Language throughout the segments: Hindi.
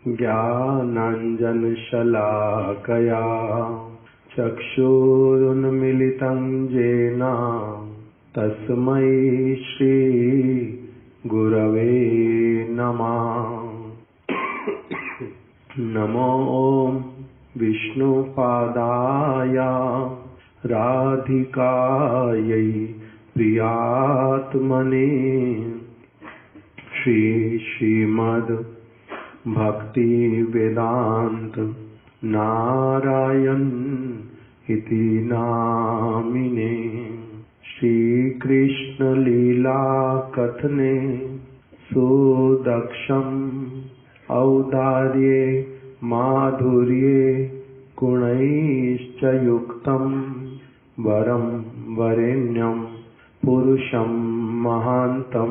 ज्ञानाञ्जनशलाकया चक्षुरुन्मिलितं येन तस्मै श्रीगुरवे नमः। नमो विष्णुपादाय राधिकायै प्रियात्मने श्रीमद् भक्ति वेदांत नारायण इति नामिने श्री कृष्ण लीला कथने सुदक्षम औदार्ये माधुर्ये गुणैश्च युक्तं वरं वरेण्यं पुरुषं महान्तं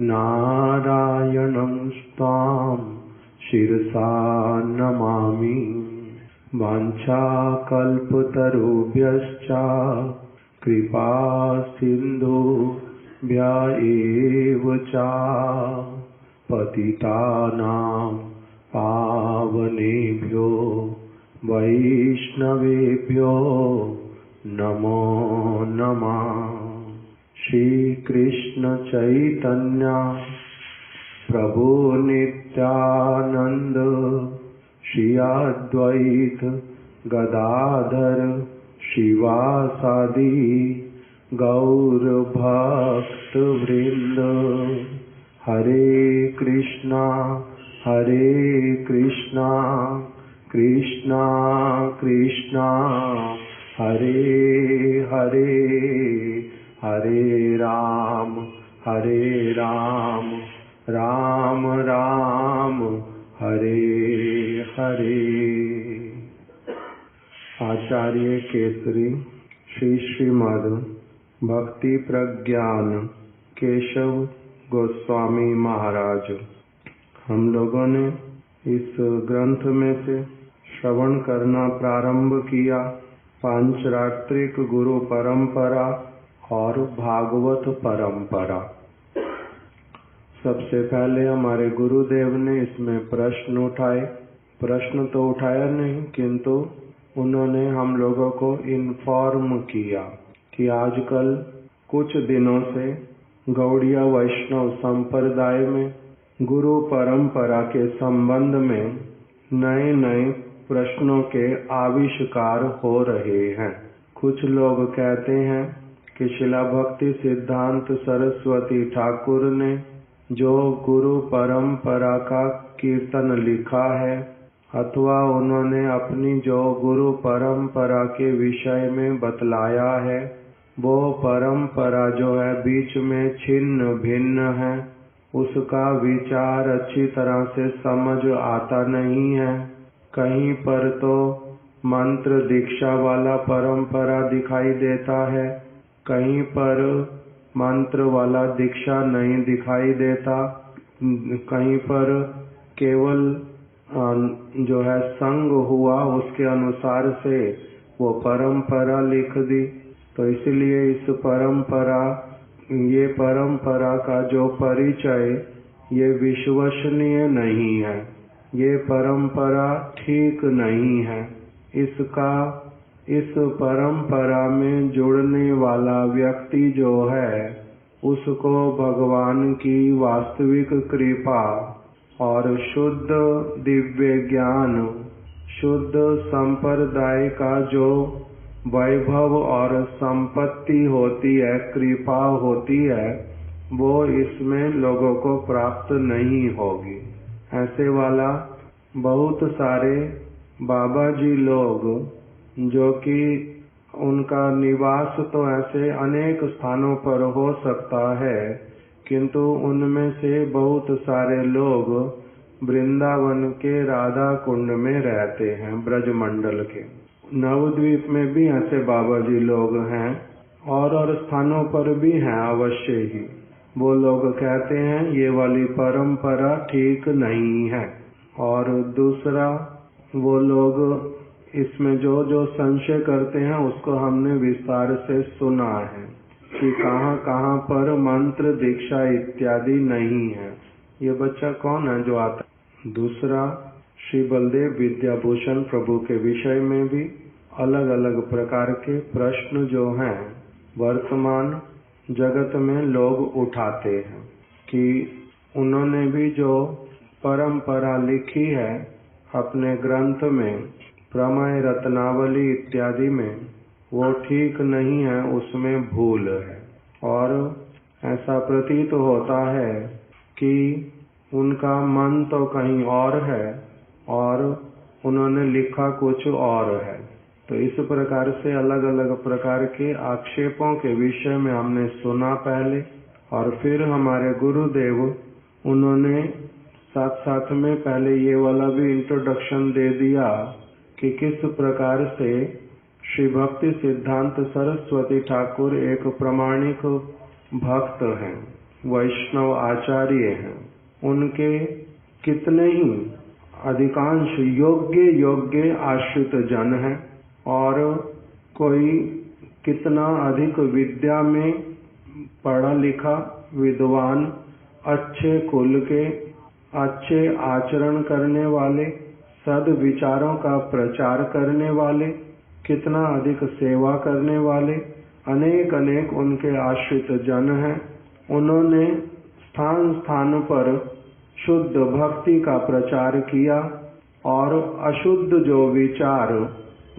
नारायणं स्वां शिरसा नमामि। वाञ्छाकल्पतरुभ्यश्च कृपा सिन्धुभ्य एव च पतितानां पावनेभ्यो वैष्णवेभ्यो नमो नमः। श्री कृष्ण चैतन्य प्रभु नित्यानंद श्री अद्वैत गदाधर शिवासादि गौर भक्त वृंद। हरे कृष्णा कृष्णा कृष्णा हरे हरे, हरे राम राम राम हरे हरे। आचार्य केसरी श्री श्रीमद् भक्ति प्रज्ञान केशव गोस्वामी महाराज। हम लोगों ने इस ग्रंथ में से श्रवण करना प्रारंभ किया। पांचरात्रिक गुरु परंपरा और भागवत परंपरा। सबसे पहले हमारे गुरुदेव ने इसमें प्रश्न उठाए। प्रश्न तो उठाया नहीं, किंतु उन्होंने हम लोगों को इन्फॉर्म किया कि आजकल कुछ दिनों से गौड़ीय वैष्णव संप्रदाय में गुरु परंपरा के संबंध में नए नए प्रश्नों के आविष्कार हो रहे हैं। कुछ लोग कहते हैं कि शिला भक्ति सिद्धांत सरस्वती ठाकुर ने जो गुरु परंपरा का कीर्तन लिखा है, अथवा उन्होंने अपनी जो गुरु परंपरा के विषय में बतलाया है, वो परंपरा जो है बीच में छिन्न भिन्न है, उसका विचार अच्छी तरह से समझ आता नहीं है। कहीं पर तो मंत्र दीक्षा वाला परंपरा दिखाई देता है, कहीं पर मंत्र वाला दीक्षा नहीं दिखाई देता, कहीं पर केवल जो है संग हुआ उसके अनुसार से वो परंपरा लिख दी। तो इसलिए ये परंपरा का जो परिचय ये विश्वसनीय नहीं है, ये परंपरा ठीक नहीं है। इस परंपरा में जुड़ने वाला व्यक्ति जो है, उसको भगवान की वास्तविक कृपा और शुद्ध दिव्य ज्ञान, शुद्ध संप्रदाय का जो वैभव और संपत्ति होती है, कृपा होती है, वो इसमें लोगों को प्राप्त नहीं होगी। ऐसे वाला बहुत सारे बाबा जी लोग, जो कि उनका निवास तो ऐसे अनेक स्थानों पर हो सकता है, किंतु उनमें से बहुत सारे लोग वृंदावन के राधा कुंड में रहते हैं, ब्रजमंडल के। नवद्वीप में भी ऐसे बाबा जी लोग हैं और स्थानों पर भी हैं अवश्य ही। वो लोग कहते हैं ये वाली परंपरा ठीक नहीं है। और दूसरा, वो लोग इसमें जो जो संशय करते हैं उसको हमने विस्तार से सुना है कि कहाँ कहाँ पर मंत्र दीक्षा इत्यादि नहीं है। ये बच्चा कौन है जो आता? दूसरा, श्री बलदेव विद्याभूषण प्रभु के विषय में भी अलग अलग प्रकार के प्रश्न जो हैं वर्तमान जगत में लोग उठाते हैं कि उन्होंने भी जो परंपरा लिखी है अपने ग्रंथ में, प्रमेय रत्नावली इत्यादि में, वो ठीक नहीं है, उसमें भूल है। और ऐसा प्रतीत होता है कि उनका मन तो कहीं और है और उन्होंने लिखा कुछ और है। तो इस प्रकार से अलग अलग प्रकार के आक्षेपों के विषय में हमने सुना पहले, और फिर हमारे गुरुदेव उन्होंने साथ साथ में पहले ये वाला भी इंट्रोडक्शन दे दिया कि किस प्रकार से श्री भक्ति सिद्धांत सरस्वती ठाकुर एक प्रामाणिक भक्त हैं, वैष्णव आचार्य हैं। उनके कितने ही अधिकांश योग्य आश्रित जन हैं और कोई कितना अधिक विद्या में पढ़ा लिखा विद्वान, अच्छे कुल के, अच्छे आचरण करने वाले, सद विचारों का प्रचार करने वाले, कितना अधिक सेवा करने वाले, अनेक अनेक उनके आश्रित जन हैं। उन्होंने स्थान स्थान पर शुद्ध भक्ति का प्रचार किया और अशुद्ध जो विचार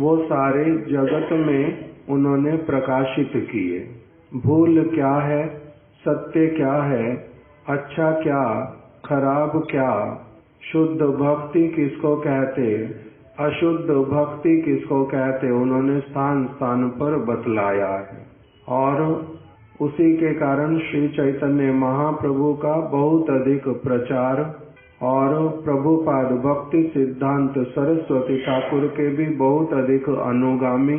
वो सारे जगत में उन्होंने प्रकाशित किए। भूल क्या है, सत्य क्या है, अच्छा क्या, खराब क्या, शुद्ध भक्ति किसको कहते, अशुद्ध भक्ति किसको कहते, उन्होंने स्थान स्थान पर बतलाया है। और उसी के कारण श्री चैतन्य महाप्रभु का बहुत अधिक प्रचार और प्रभुपाद भक्ति सिद्धांत सरस्वती ठाकुर के भी बहुत अधिक अनुगामी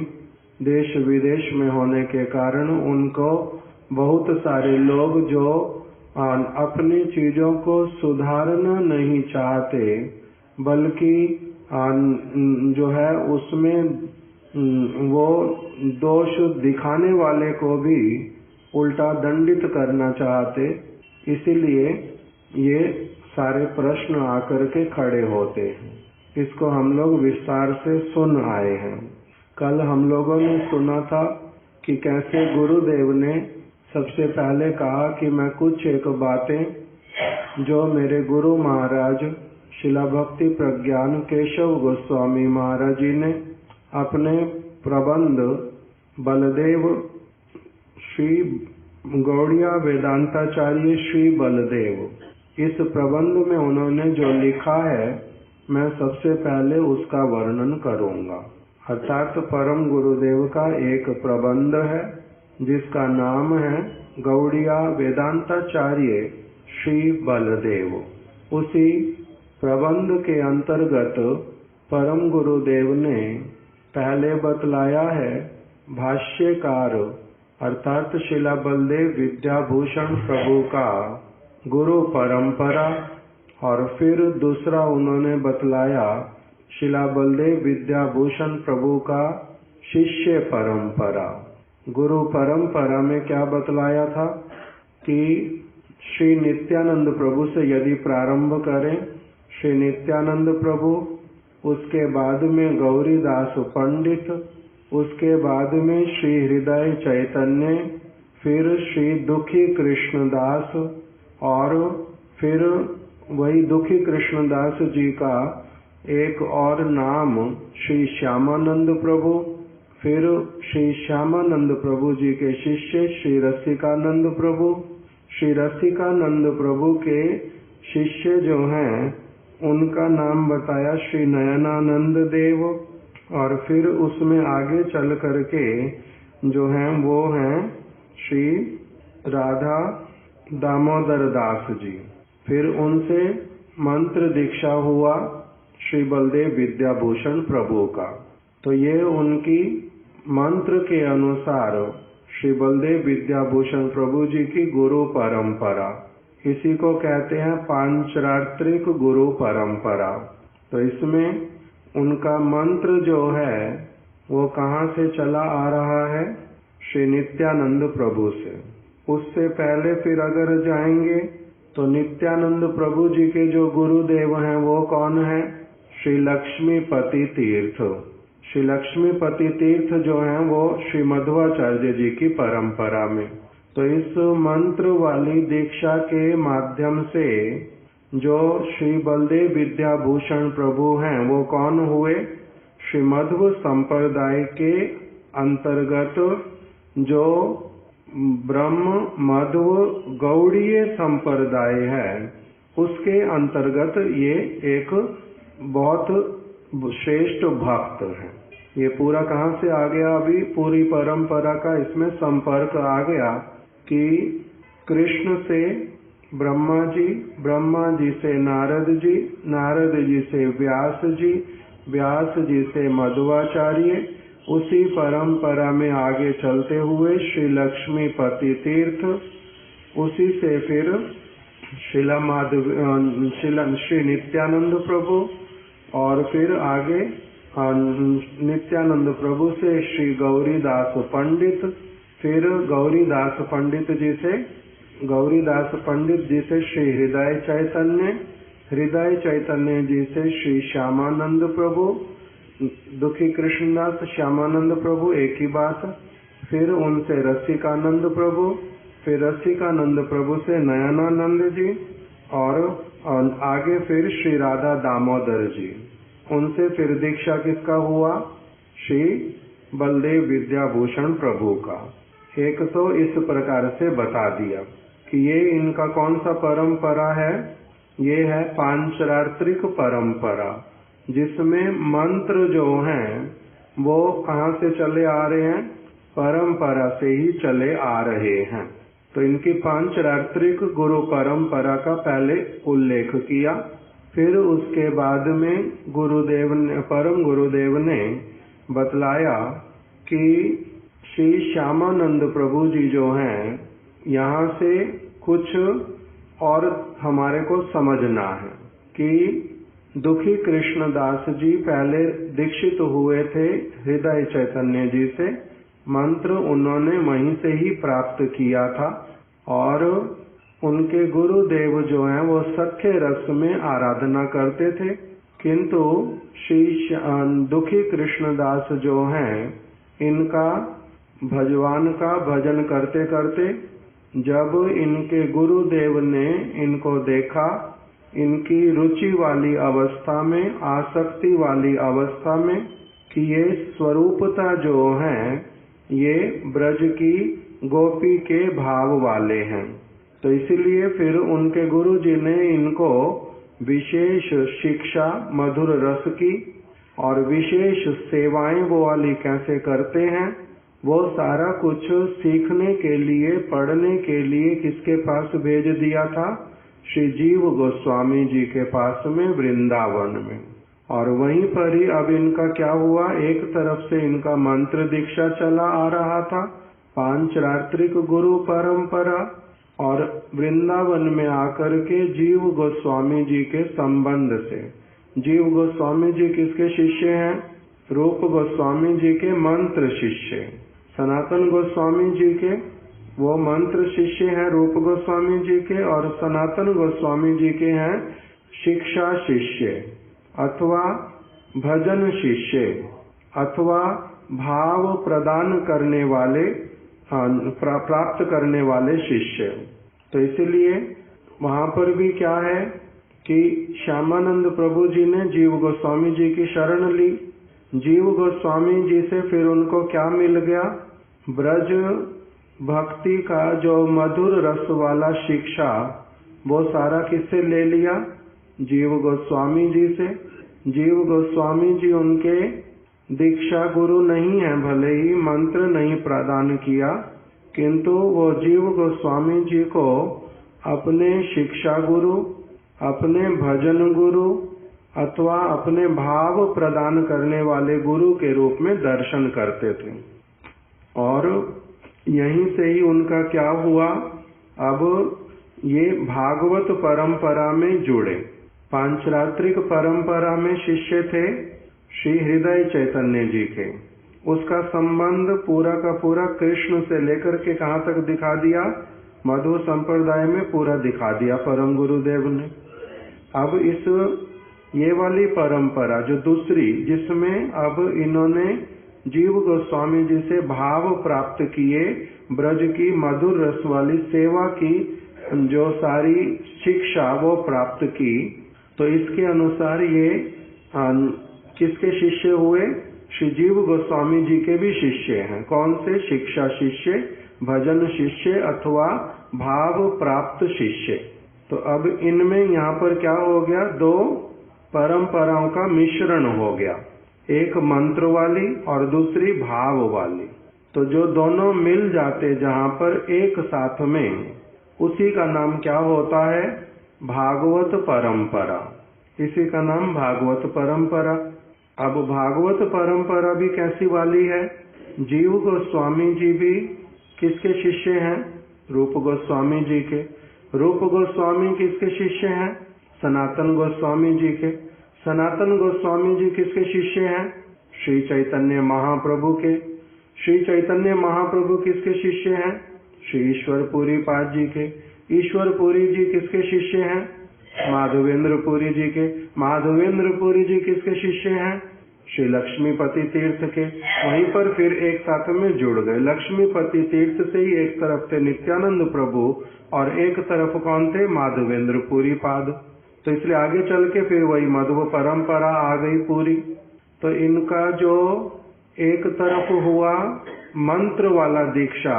देश विदेश में होने के कारण उनको बहुत सारे लोग जो अपनी चीजों को सुधारना नहीं चाहते बल्कि जो है उसमें वो दोष दिखाने वाले को भी उल्टा दंडित करना चाहते, इसीलिए ये सारे प्रश्न आकर के खड़े होते हैं। इसको हम लोग विस्तार से सुन आए हैं। कल हम लोगों ने सुना था कि कैसे गुरुदेव ने सबसे पहले कहा कि मैं कुछ एक बातें जो मेरे गुरु महाराज शिला भक्ति प्रज्ञान केशव गोस्वामी महाराज जी ने अपने प्रबंध बलदेव श्री गौड़िया वेदांताचार्य श्री बलदेव, इस प्रबंध में उन्होंने जो लिखा है मैं सबसे पहले उसका वर्णन करूंगा। अर्थात परम गुरुदेव का एक प्रबंध है जिसका नाम है गौड़िया वेदांताचार्य श्री बलदेव। उसी प्रबंध के अंतर्गत परम गुरुदेव ने पहले बतलाया है भाष्यकार अर्थात शिला बलदेव विद्याभूषण प्रभु का गुरु परंपरा, और फिर दूसरा उन्होंने बतलाया शिला बलदेव विद्याभूषण प्रभु का शिष्य परंपरा। गुरु परंपरा में क्या बतलाया था कि श्री नित्यानंद प्रभु से यदि प्रारंभ करें, श्री नित्यानंद प्रभु, उसके बाद में गौरीदास पंडित, उसके बाद में श्री हृदय चैतन्य, फिर श्री दुखी कृष्णदास, और फिर वही दुखी कृष्णदास जी का एक और नाम श्री श्यामानंद प्रभु, फिर श्री श्यामानंद प्रभु जी के शिष्य श्री रसिकानंद प्रभु, श्री रसिकानंद प्रभु के शिष्य जो हैं उनका नाम बताया श्री नयनानंद देव, और फिर उसमें आगे चल करके जो हैं वो हैं श्री राधा दामोदर दास जी। फिर उनसे मंत्र दीक्षा हुआ श्री बलदेव विद्याभूषण प्रभु का। तो ये उनकी मंत्र के अनुसार श्री बलदेव विद्याभूषण प्रभु जी की गुरु परंपरा, इसी को कहते हैं पांचरात्रिक गुरु परंपरा। तो इसमें उनका मंत्र जो है वो कहाँ से चला आ रहा है? श्री नित्यानंद प्रभु से। उससे पहले फिर अगर जाएंगे तो नित्यानंद प्रभु जी के जो गुरुदेव हैं वो कौन है? श्री लक्ष्मीपति तीर्थ। श्री लक्ष्मीपति तीर्थ जो हैं वो श्री मध्वाचार्य जी की परंपरा में। तो इस मंत्र वाली दीक्षा के माध्यम से जो श्री बलदेव विद्याभूषण प्रभु हैं वो कौन हुए? श्री मध्व संप्रदाय के अंतर्गत जो ब्रह्म मध्व गौड़ीय संप्रदाय है उसके अंतर्गत ये एक बहुत श्रेष्ठ भक्त है। ये पूरा कहाँ से आ गया? अभी पूरी परंपरा का इसमें संपर्क आ गया कि कृष्ण से ब्रह्मा जी, ब्रह्मा जी से नारद जी, नारद जी से व्यास जी, व्यास जी से मध्वाचार्य, उसी परंपरा में आगे चलते हुए श्री लक्ष्मीपति तीर्थ, उसी से फिर श्री नित्यानंद प्रभु, और फिर आगे नित्यानंद प्रभु से श्री गौरीदास पंडित, फिर गौरीदास पंडित जी से श्री हृदय चैतन्य, हृदय चैतन्य जी से श्री श्यामानंद प्रभु, दुखी कृष्णदास श्यामानंद प्रभु एक ही बात। फिर उनसे रसिकानंद प्रभु, फिर रसिकानंद प्रभु से नयनानंद जी, और आगे फिर श्री राधा दामोदर जी। उनसे फिर दीक्षा किसका हुआ? श्री बलदेव विद्याभूषण प्रभु का। एक तो इस प्रकार से बता दिया कि ये इनका कौन सा परंपरा है? ये है पांचरात्रिक परंपरा, जिसमें मंत्र जो हैं वो कहाँ से चले आ रहे हैं? परंपरा से ही चले आ रहे हैं। तो इनकी पांचरात्रिक गुरु परंपरा का पहले उल्लेख किया, फिर उसके बाद में गुरुदेव ने, परम गुरुदेव ने बतलाया कि श्री श्यामानंद प्रभु जी जो हैं, यहाँ से कुछ और हमारे को समझना है कि दुखी कृष्णदास जी पहले दीक्षित हुए थे हृदय चैतन्य जी से, मंत्र उन्होंने वहीं से ही प्राप्त किया था, और उनके गुरुदेव जो हैं वो सख्य रस में आराधना करते थे। किंतु श्री दुखी कृष्णदास जो हैं, इनका भगवान का भजन करते करते जब इनके गुरुदेव ने इनको देखा, इनकी रुचि वाली अवस्था में, आसक्ति वाली अवस्था में, कि ये स्वरूपता जो हैं ये ब्रज की गोपी के भाव वाले हैं, तो इसलिए फिर उनके गुरु जी ने इनको विशेष शिक्षा मधुर रस की और विशेष सेवाएं वो वाली कैसे करते हैं वो सारा कुछ सीखने के लिए, पढ़ने के लिए किसके पास भेज दिया था? श्री जीव गोस्वामी जी के पास में वृंदावन में। और वहीं पर ही अब इनका क्या हुआ? एक तरफ से इनका मंत्र दीक्षा चला आ रहा था, पांचरात्रिक गुरु परंपरा, और वृंदावन में आकर के जीव गोस्वामी जी के संबंध से। जीव गोस्वामी जी किसके शिष्य हैं? रूप गोस्वामी जी के मंत्र शिष्य। सनातन गोस्वामी जी के वो मंत्र शिष्य हैं रूप गोस्वामी जी के, और सनातन गोस्वामी जी के हैं शिक्षा शिष्य अथवा भजन शिष्य अथवा भाव प्रदान करने वाले, प्राप्त करने वाले शिष्य। तो इसलिए वहां पर भी क्या है कि श्यामानंद प्रभु जी ने जीव गोस्वामी जी की शरण ली। जीव गोस्वामी जी से फिर उनको क्या मिल गया? ब्रज भक्ति का जो मधुर रस वाला शिक्षा, वो सारा किससे ले लिया? जीव गोस्वामी जी से। जीव गोस्वामी जी उनके दीक्षा गुरु नहीं है, भले ही मंत्र नहीं प्रदान किया, किंतु वो जीव गोस्वामी जी को अपने शिक्षा गुरु, अपने भजन गुरु अथवा अपने भाव प्रदान करने वाले गुरु के रूप में दर्शन करते थे। और यहीं से ही उनका क्या हुआ? अब ये भागवत परंपरा में जुड़े। पांचरात्रिक परंपरा में शिष्य थे श्री हृदय चैतन्य जी के। उसका संबंध पूरा का पूरा कृष्ण से लेकर के कहाँ तक दिखा दिया? मध्व संप्रदाय में पूरा दिखा दिया परम गुरुदेव ने। अब ये वाली परंपरा जो दूसरी, जिसमें अब इन्होंने जीव गोस्वामी जी से भाव प्राप्त किए, ब्रज की मधुर रस वाली सेवा की जो सारी शिक्षा वो प्राप्त की, तो इसके अनुसार ये किसके शिष्य हुए? श्री जीव गोस्वामी जी के भी शिष्य हैं। कौन से? शिक्षा शिष्य, भजन शिष्य अथवा भाव प्राप्त शिष्य। तो अब इनमें यहाँ पर क्या हो गया? दो परंपराओं का मिश्रण हो गया, एक मंत्र वाली और दूसरी भाव वाली। तो जो दोनों मिल जाते जहाँ पर एक साथ में, उसी का नाम क्या होता है? भागवत परंपरा। इसी का नाम भागवत परंपरा। अब भागवत परंपरा भी कैसी वाली है? जीव गोस्वामी जी भी किसके शिष्य हैं? रूप गोस्वामी जी के। रूप गोस्वामी किसके शिष्य हैं? सनातन गोस्वामी जी के। सनातन गोस्वामी जी किसके शिष्य हैं? श्री चैतन्य महाप्रभु के। श्री चैतन्य महाप्रभु किसके शिष्य हैं? श्री ईश्वरपुरी पाद जी के। ईश्वरपुरी जी किसके शिष्य हैं? माधवेंद्र पुरी जी के। माधवेंद्र पुरी जी किसके शिष्य हैं? श्री लक्ष्मीपति तीर्थ के। वहीं पर फिर एक साथ में जुड़ गए। लक्ष्मीपति तीर्थ से ही एक तरफ थे नित्यानंद प्रभु और एक तरफ कौन थे? माधवेंद्र पुरी पाद। तो इसलिए आगे चल के फिर वही मध्व परंपरा आ गई पूरी। तो इनका जो एक तरफ हुआ मंत्र वाला दीक्षा,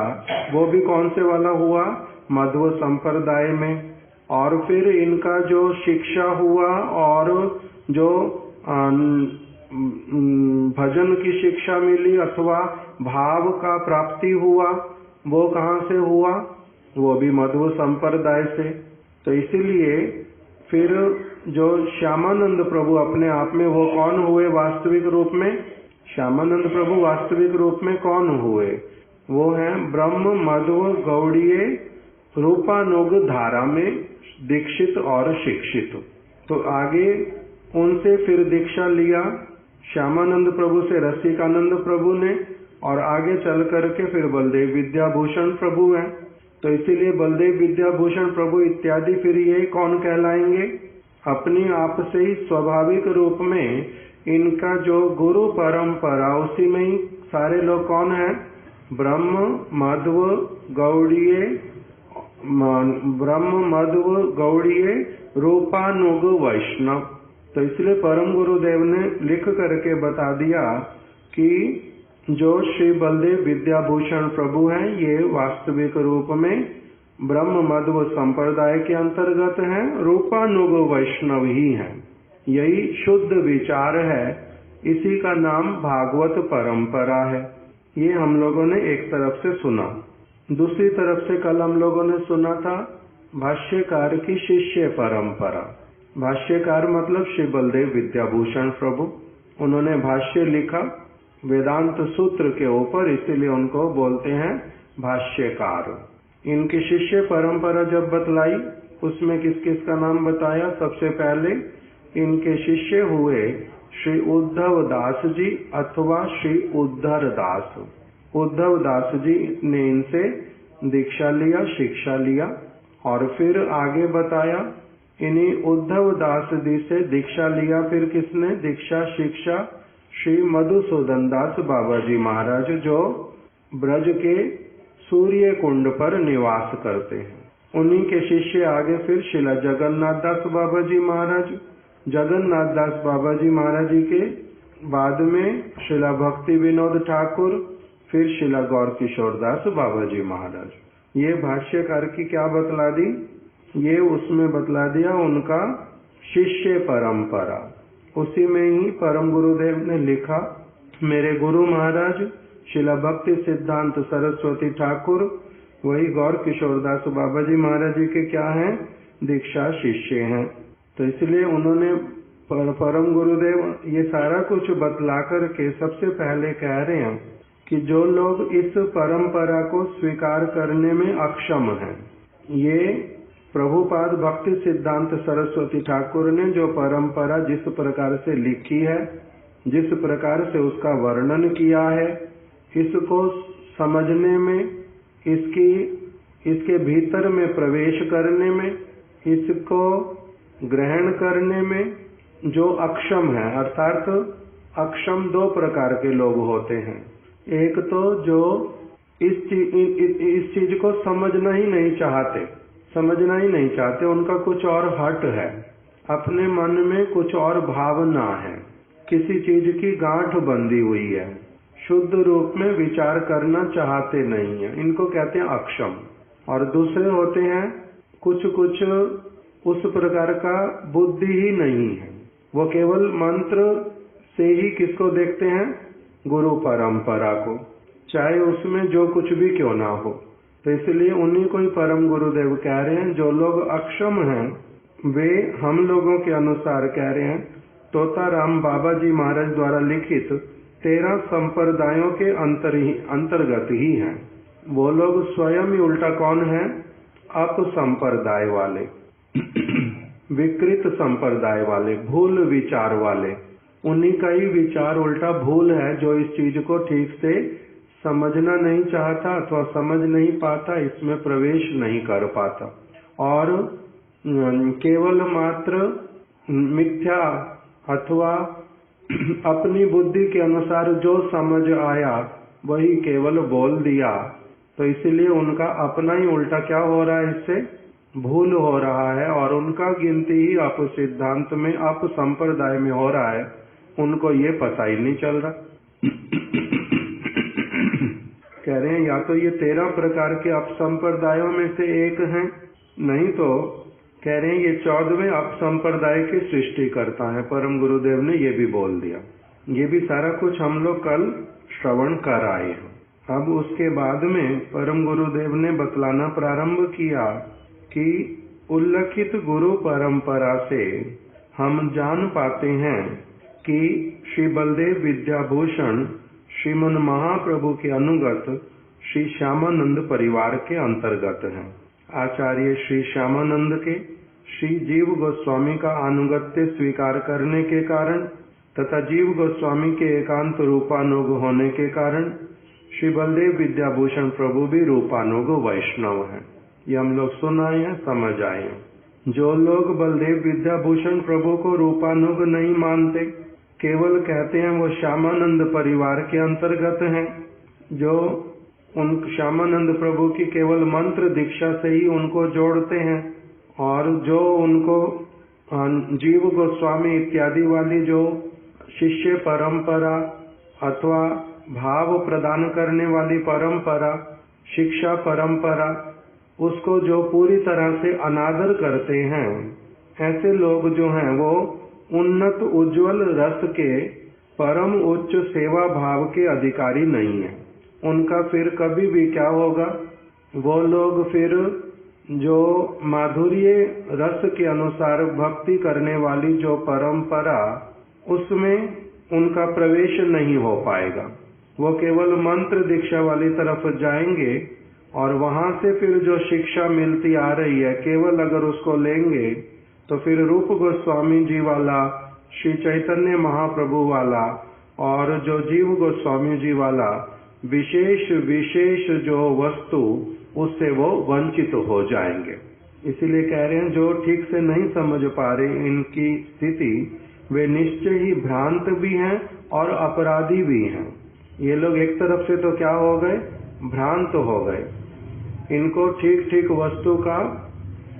वो भी कौन से वाला हुआ? मध्व संप्रदाय में। और फिर इनका जो शिक्षा हुआ और जो भजन की शिक्षा मिली अथवा भाव का प्राप्ति हुआ, वो कहाँ से हुआ? वो भी मध्व संप्रदाय से। तो इसीलिए फिर जो श्यामानंद प्रभु अपने आप में वो कौन हुए वास्तविक रूप में? श्यामानंद प्रभु वास्तविक रूप में कौन हुए? वो हैं ब्रह्म मध्व गौड़ीय रूपानुग धारा में दीक्षित और शिक्षित। तो आगे उनसे फिर दीक्षा लिया श्यामानंद प्रभु से रसिकानंद प्रभु ने, और आगे चल करके फिर बलदेव विद्याभूषण प्रभु हैं। तो इसीलिए बलदेव विद्याभूषण प्रभु इत्यादि फिर ये कौन कहलाएंगे? अपनी आप से ही स्वाभाविक रूप में इनका जो गुरु परंपरा, उसी में ही सारे लोग कौन हैं? ब्रह्म मध्व गौड़ीय रूपानुग वैष्णव। तो इसलिए परम गुरुदेव ने लिख करके बता दिया कि जो श्री बलदेव विद्याभूषण प्रभु हैं, ये वास्तविक रूप में ब्रह्म मध्व संप्रदाय के अंतर्गत हैं, रूपानुग वैष्णव ही हैं। यही शुद्ध विचार है, इसी का नाम भागवत परंपरा है। ये हम लोगों ने एक तरफ से सुना। दूसरी तरफ से कल हम लोगों ने सुना था भाष्यकार की शिष्य परंपरा। भाष्यकार मतलब श्री बलदेव विद्याभूषण प्रभु। उन्होंने भाष्य लिखा वेदांत सूत्र के ऊपर, इसीलिए उनको बोलते हैं भाष्यकार। इनकी शिष्य परंपरा जब बतलाई, उसमें किस किस का नाम बताया? सबसे पहले इनके शिष्य हुए श्री उद्धव दास जी अथवा श्री उद्धर दास। उद्धव दास जी ने इनसे दीक्षा लिया, शिक्षा लिया, और फिर आगे बताया इन्हीं उद्धव दास जी से दीक्षा लिया। फिर किसने दीक्षा शिक्षा? श्री मधुसूदन दास बाबा जी महाराज, जो ब्रज के सूर्य कुंड पर निवास करते हैं। उन्हीं के शिष्य आगे फिर शिला जगन्नाथ दास बाबा जी महाराज। जगन्नाथ दास बाबा जी महाराज जी के बाद में शिला भक्ति विनोद ठाकुर, फिर शिला गौर किशोर दास बाबा जी महाराज। ये भाष्यकार की क्या बतला दी? ये उसमें बतला दिया उनका शिष्य परंपरा। उसी में ही परम गुरुदेव ने लिखा मेरे गुरु महाराज शिला भक्ति सिद्धांत सरस्वती ठाकुर, वही गौर किशोर दास बाबा जी महाराज जी के क्या हैं? दीक्षा शिष्य हैं। तो इसलिए उन्होंने परम गुरुदेव ये सारा कुछ बतला करके सबसे पहले कह रहे हैं कि जो लोग इस परंपरा को स्वीकार करने में अक्षम हैं, ये प्रभुपाद भक्ति सिद्धांत सरस्वती ठाकुर ने जो परंपरा जिस प्रकार से लिखी है, जिस प्रकार से उसका वर्णन किया है, इसको समझने में, इसके भीतर में प्रवेश करने में, इसको ग्रहण करने में जो अक्षम है, अर्थात अक्षम दो प्रकार के लोग होते हैं। एक तो जो इस चीज को समझना ही नहीं चाहते, उनका कुछ और हट है, अपने मन में कुछ और भावना है, किसी चीज की गांठ बंधी हुई है, शुद्ध रूप में विचार करना चाहते नहीं है, इनको कहते हैं अक्षम। और दूसरे होते हैं कुछ उस प्रकार का बुद्धि ही नहीं है, वो केवल मंत्र से ही किसको देखते हैं, गुरु परंपरा को, चाहे उसमें जो कुछ भी क्यों ना हो। तो इसलिए उन्हीं को ही परम गुरुदेव कह रहे हैं। जो लोग अक्षम हैं वे हम लोगों के अनुसार कह रहे हैं, तोताराम बाबा जी महाराज द्वारा लिखित 13 संप्रदायों के अंतर्गत ही हैं। वो लोग स्वयं ही उल्टा कौन है, अपसंप्रदाय वाले, विकृत संप्रदाय वाले, भूल विचार वाले, उन्हीं का ही विचार उल्टा भूल है, जो इस चीज को ठीक से समझना नहीं चाहता अथवा समझ नहीं पाता, इसमें प्रवेश नहीं कर पाता और केवल मात्र मिथ्या अथवा अपनी बुद्धि के अनुसार जो समझ आया वही केवल बोल दिया। तो इसलिए उनका अपना ही उल्टा क्या हो रहा है, इससे भूल हो रहा है और उनका गिनती ही अप सिद्धांत में, अप संप्रदाय में हो रहा है। उनको ये पता ही नहीं चल रहा। कह रहे हैं या तो ये 13 प्रकार के अप संप्रदायों में से एक हैं, नहीं तो कह रहे हैं ये 14वें अप संप्रदाय की सृष्टि करता है। परम गुरुदेव ने ये भी बोल दिया। ये भी सारा कुछ हम लोग कल श्रवण कर आए हैं। अब उसके बाद में परम गुरुदेव ने बतलाना प्रारंभ किया कि उल्लेखित गुरु परंपरा से हम जान पाते हैं कि श्री बलदेव विद्याभूषण श्रीमन महाप्रभु के अनुगत श्री श्यामानंद परिवार के अंतर्गत हैं। आचार्य श्री श्यामानंद के श्री जीव गोस्वामी का अनुगत्य स्वीकार करने के कारण तथा जीव गोस्वामी के एकांत रूपानुग होने के कारण श्री बलदेव विद्याभूषण प्रभु भी रूपानुग वैष्णव हैं। ये हम लोग सुन आए हैं, समझ आए हैं। जो लोग बलदेव विद्याभूषण प्रभु को रूपानुग नहीं मानते, केवल कहते हैं वो श्यामानंद परिवार के अंतर्गत हैं, जो उन श्यामानंद प्रभु की केवल मंत्र दीक्षा से ही उनको जोड़ते हैं और जो उनको जीव गोस्वामी इत्यादि वाली जो शिष्य परंपरा अथवा भाव प्रदान करने वाली परंपरा, शिक्षा परंपरा, उसको जो पूरी तरह से अनादर करते हैं, ऐसे लोग जो हैं वो उन्नत उज्जवल रस के परम उच्च सेवा भाव के अधिकारी नहीं है। उनका फिर कभी भी क्या होगा, वो लोग फिर जो माधुर्य रस के अनुसार भक्ति करने वाली जो परंपरा, उसमें उनका प्रवेश नहीं हो पाएगा। वो केवल मंत्र दीक्षा वाली तरफ जाएंगे और वहां से फिर जो शिक्षा मिलती आ रही है, केवल अगर उसको लेंगे तो फिर रूप गोस्वामी जी वाला, श्री चैतन्य महाप्रभु वाला और जो जीव गोस्वामी जी वाला विशेष जो वस्तु, उससे वो वंचित हो जाएंगे। इसीलिए कह रहे हैं जो ठीक से नहीं समझ पा रहे इनकी स्थिति, वे निश्चय ही भ्रांत भी हैं और अपराधी भी हैं। ये लोग एक तरफ से तो क्या हो गए, भ्रांत हो गए। इनको ठीक वस्तु का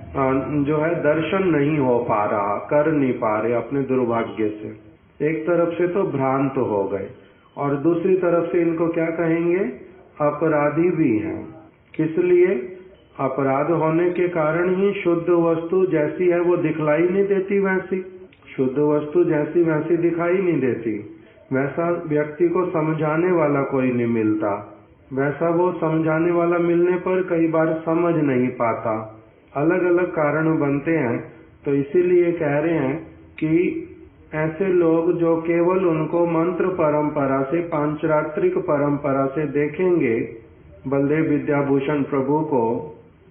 जो है दर्शन नहीं हो पा रहा, कर नहीं पा रहे अपने दुर्भाग्य से। एक तरफ से तो भ्रांत हो गए और दूसरी तरफ से इनको क्या कहेंगे, अपराधी भी हैं। किस लिए? अपराध होने के कारण ही शुद्ध वस्तु जैसी है वो दिखलाई नहीं देती वैसी, शुद्ध वस्तु जैसी वैसी दिखाई नहीं देती। वैसा व्यक्ति को समझाने वाला कोई नहीं मिलता, वैसा वो समझाने वाला मिलने पर कई बार समझ नहीं पाता, अलग अलग कारण बनते हैं। तो इसीलिए कह रहे हैं कि ऐसे लोग जो केवल उनको मंत्र परंपरा से, पांचरात्रिक परंपरा से देखेंगे बलदेव विद्याभूषण प्रभु को,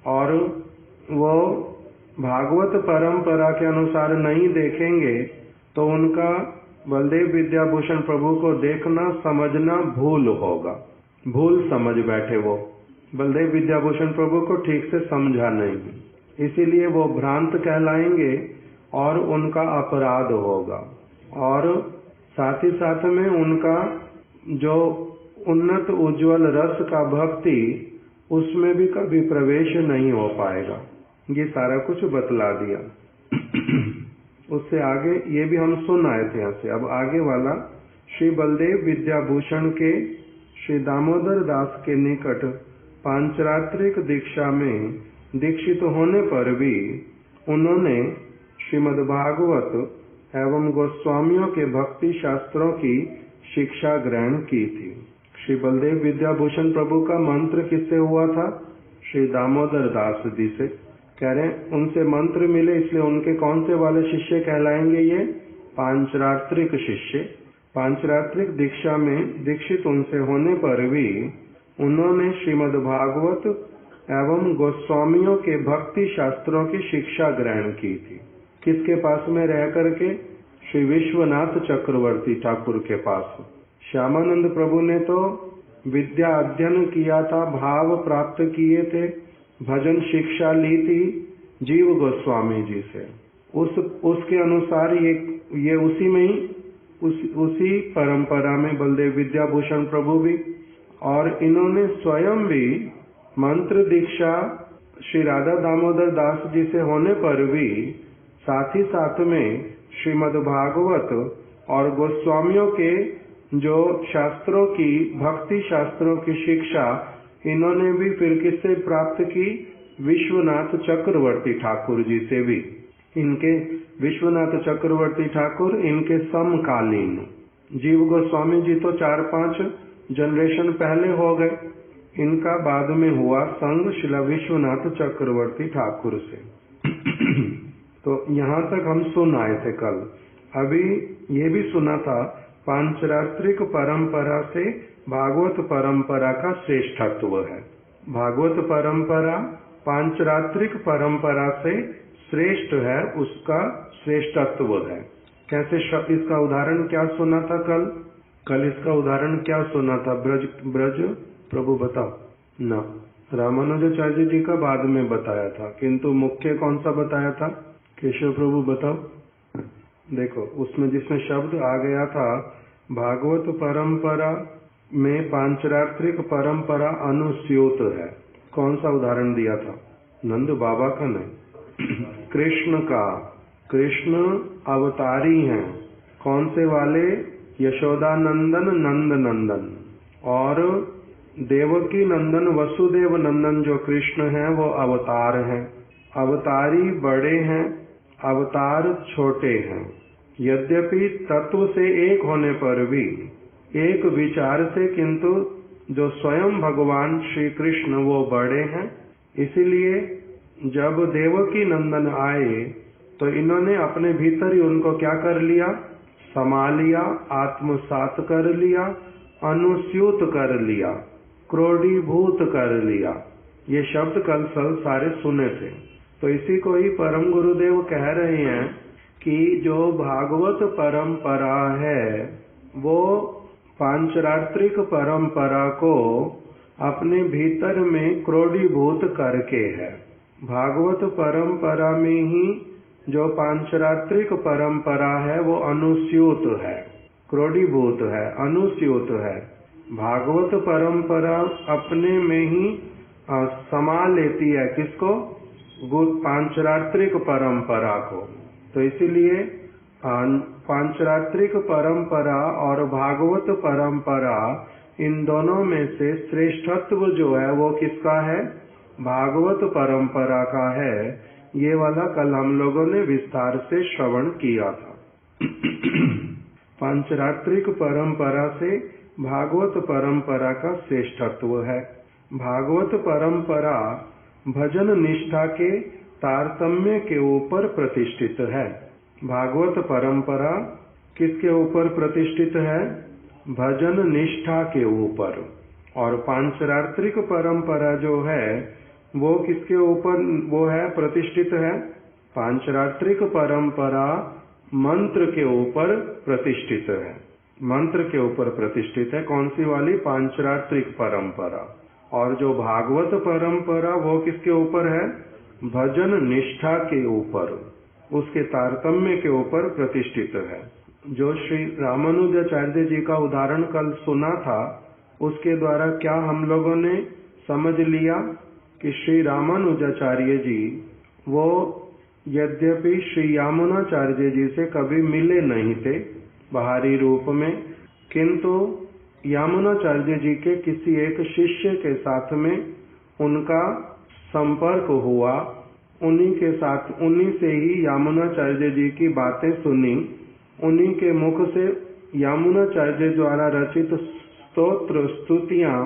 और वो भागवत परंपरा के अनुसार नहीं देखेंगे, तो उनका बलदेव विद्याभूषण प्रभु को देखना समझना भूल होगा, भूल समझ बैठे वो। बलदेव विद्याभूषण प्रभु को ठीक से समझा नहीं, इसीलिए वो भ्रांत कहलाएंगे और उनका अपराध होगा, और साथ ही साथ में उनका जो उन्नत उज्जवल रस का भक्ति, उसमें भी कभी प्रवेश नहीं हो पाएगा। ये सारा कुछ बतला दिया। उससे आगे ये भी हम सुन आए थे यहाँ से। अब आगे वाला, श्री बलदेव विद्याभूषण के श्री दामोदर दास के निकट पांचरात्रिक दीक्षा में दीक्षित होने पर भी उन्होंने श्रीमद्भागवत एवं गोस्वामियों के भक्ति शास्त्रों की शिक्षा ग्रहण की थी। श्री बलदेव विद्याभूषण प्रभु का मंत्र किससे हुआ था? श्री दामोदर दास जी से। कह रहे हैं उनसे मंत्र मिले, इसलिए उनके कौन से वाले शिष्य कहलाएंगे? ये पांचरात्रिक शिष्य। पांचरात्रिक दीक्षा में दीक्षित उनसे होने पर भी उन्होंने श्रीमद्भागवत एवं गोस्वामियों के भक्ति शास्त्रों की शिक्षा ग्रहण की थी। किसके पास में रह करके? श्री विश्वनाथ चक्रवर्ती ठाकुर के पास। श्यामानंद प्रभु ने तो विद्या अध्ययन किया था, भाव प्राप्त किए थे, भजन शिक्षा ली थी जीव गोस्वामी जी से। उसके अनुसार ये उसी में ही उसी परंपरा में बलदेव विद्याभूषण प्रभु भी, और इन्होंने स्वयं भी मंत्र दीक्षा श्री राधा दामोदर दास जी से होने पर भी साथ ही साथ में श्रीमद्भागवत और गोस्वामियों के जो शास्त्रों की, भक्ति शास्त्रों की शिक्षा इन्होंने भी फिर किससे प्राप्त की? विश्वनाथ चक्रवर्ती ठाकुर जी से भी। इनके विश्वनाथ चक्रवर्ती ठाकुर इनके समकालीन, जीव गोस्वामी जी तो 4-5 जनरेशन पहले हो गए, इनका बाद में हुआ संग श्री विश्वनाथ चक्रवर्ती ठाकुर से। तो यहाँ तक हम सुन आए थे कल। अभी ये भी सुना था पांचरात्रिक परंपरा से भागवत परंपरा का श्रेष्ठत्व है। भागवत परंपरा पांचरात्रिक परंपरा से श्रेष्ठ है, उसका श्रेष्ठत्व है। कैसे? इसका उदाहरण क्या सुना था कल इसका उदाहरण क्या सुना था? ब्रज प्रभु बताओ ना। रामानुजाचार्य जी का बाद में बताया था, किंतु मुख्य कौन सा बताया था? केशव प्रभु बताओ। देखो उसमें जिसमें शब्द आ गया था भागवत परंपरा में पांचरात्रिक परंपरा अनुस्यूत है, कौन सा उदाहरण दिया था? नंद बाबा का नहीं, कृष्ण का। कृष्ण अवतारी हैं, कौन से वाले? यशोदानंदन, नंद नंदन, और देवकी नंदन, वसुदेव नंदन जो कृष्ण हैं वो अवतार हैं। अवतारी बड़े हैं, अवतार छोटे हैं। यद्यपि तत्व से एक होने पर भी, एक विचार से, किंतु जो स्वयं भगवान श्री कृष्ण वो बड़े हैं। इसीलिए जब देवकी नंदन आए तो इन्होंने अपने भीतर ही उनको क्या कर लिया? समा लिया, आत्मसात कर लिया, अनुस्यूत कर लिया, क्रोडीभूत कर लिया। ये शब्द कल सारे सुने थे। तो इसी को ही परम गुरुदेव कह रहे हैं कि जो भागवत परंपरा है वो पांचरात्रिक परंपरा को अपने भीतर में क्रोडीभूत करके है। भागवत परंपरा में ही जो पांचरात्रिक परंपरा है वो अनुस्यूत है, क्रोडीभूत है, अनुस्यूत है। भागवत परंपरा अपने में ही समा लेती है किसको? पांचरात्रिक परंपरा को। तो इसीलिए पांचरात्रिक परंपरा और भागवत परंपरा, इन दोनों में से श्रेष्ठत्व जो है वो किसका है? भागवत परंपरा का है। ये वाला कल हम लोगों ने विस्तार से श्रवण किया था। पांचरात्रिक परंपरा से भागवत परंपरा का श्रेष्ठत्व है। भागवत परंपरा भजन निष्ठा के तारतम्य के ऊपर प्रतिष्ठित है। भागवत परंपरा किसके ऊपर प्रतिष्ठित है? भजन निष्ठा के ऊपर। और पांचरात्रिक परंपरा जो है वो किसके ऊपर वो है प्रतिष्ठित है? पांचरात्रिक परंपरा मंत्र के ऊपर प्रतिष्ठित है। मंत्र के ऊपर प्रतिष्ठित है। कौन सी वाली? पांचरात्रिक परंपरा। और जो भागवत परंपरा वो किसके ऊपर है? भजन निष्ठा के ऊपर, उसके तारतम्य के ऊपर प्रतिष्ठित है। जो श्री रामानुजाचार्य जी का उदाहरण कल सुना था, उसके द्वारा क्या हम लोगों ने समझ लिया कि श्री रामानुजाचार्य जी वो यद्यपि श्री यामुनाचार्य जी से कभी मिले नहीं थे बाहरी रूप में, किंतु यामुनाचार्य जी के किसी एक शिष्य के साथ में उनका संपर्क हुआ। उन्हीं से ही यामुनाचार्य जी की बातें सुनी, उन्हीं के मुख से यामुनाचार्य द्वारा रचित स्तोत्र स्तुतियां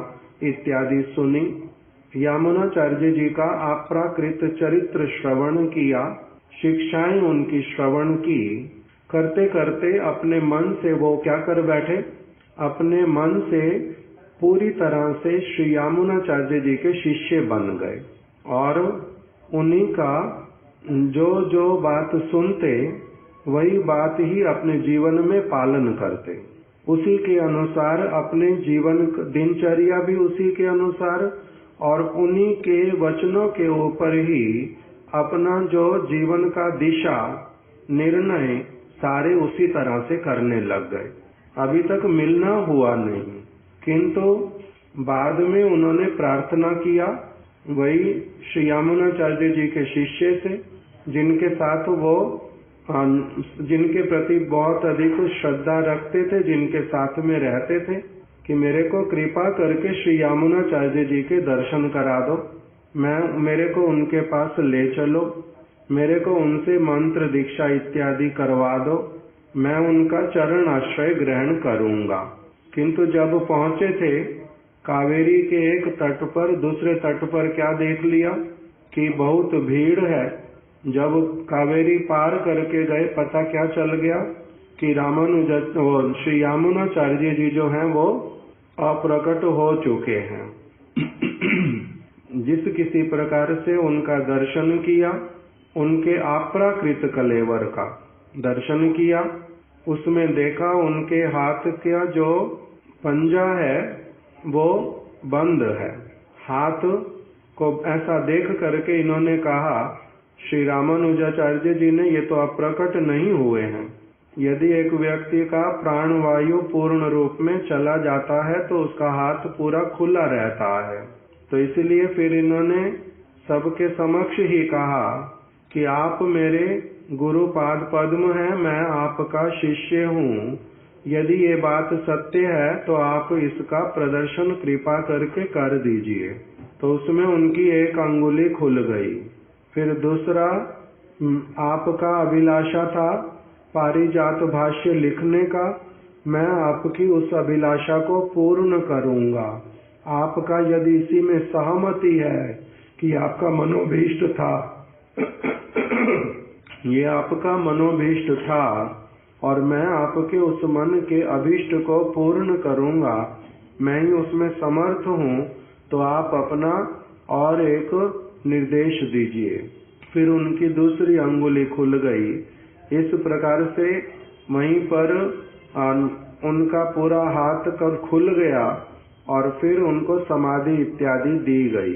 इत्यादि सुनी। यामुनाचार्य जी का अप्राकृत चरित्र श्रवण किया, शिक्षाएं उनकी श्रवण की। करते करते अपने मन से वो क्या कर बैठे? अपने मन से पूरी तरह से श्री यामुनाचार्य जी के शिष्य बन गए और उन्हीं का जो जो बात सुनते वही बात ही अपने जीवन में पालन करते, उसी के अनुसार अपने जीवन दिनचर्या भी उसी के अनुसार और उन्हीं के वचनों के ऊपर ही अपना जो जीवन का दिशा निर्णय सारे उसी तरह से करने लग गए। अभी तक मिलना हुआ नहीं, किंतु बाद में उन्होंने प्रार्थना किया वही श्री यामुनाचार्य जी के शिष्य से, जिनके साथ वो जिनके प्रति बहुत अधिक श्रद्धा रखते थे, जिनके साथ में रहते थे, कि मेरे को कृपा करके श्री यामुनाचार्य जी के दर्शन करा दो, मेरे को उनके पास ले चलो, मेरे को उनसे मंत्र दीक्षा इत्यादि करवा दो, मैं उनका चरण आश्रय ग्रहण करूंगा। किंतु जब पहुंचे थे कावेरी के एक तट पर, दूसरे तट पर क्या देख लिया कि बहुत भीड़ है। जब कावेरी पार करके गए, पता क्या चल गया कि श्री यामुनाचार्य जी जो हैं वो अप्रकट हो चुके हैं। जिस किसी प्रकार से उनका दर्शन किया, उनके अप्राकृत कलेवर का दर्शन किया, उसमें देखा उनके हाथ का जो पंजा है वो बंद है। हाथ को ऐसा देख करके इन्होंने कहा, श्री रामानुजाचार्य जी ने, ये तो अप्रकट नहीं हुए हैं। यदि एक व्यक्ति का प्राणवायु पूर्ण रूप में चला जाता है तो उसका हाथ पूरा खुला रहता है। तो इसलिए फिर इन्होंने सबके समक्ष ही कहा कि आप मेरे गुरु पाद पद्म हैं, मैं आपका शिष्य हूँ। यदि ये बात सत्य है तो आप इसका प्रदर्शन कृपा करके कर दीजिए। तो उसमें उनकी एक अंगुली खुल गई। फिर दूसरा, आपका अभिलाषा था पारिजात भाष्य लिखने का, मैं आपकी उस अभिलाषा को पूर्ण करूंगा। आपका यदि इसी में सहमति है कि आपका मनोभीष्ट था ये आपका मनोभीष्ट था और मैं आपके उस मन के अभीष्ट को पूर्ण करूंगा, मैं ही उसमें समर्थ हूँ, तो आप अपना और एक निर्देश दीजिए। फिर उनकी दूसरी अंगुली खुल गई। इस प्रकार से वहीं पर उनका पूरा हाथ कब खुल गया और फिर उनको समाधि इत्यादि दी गई।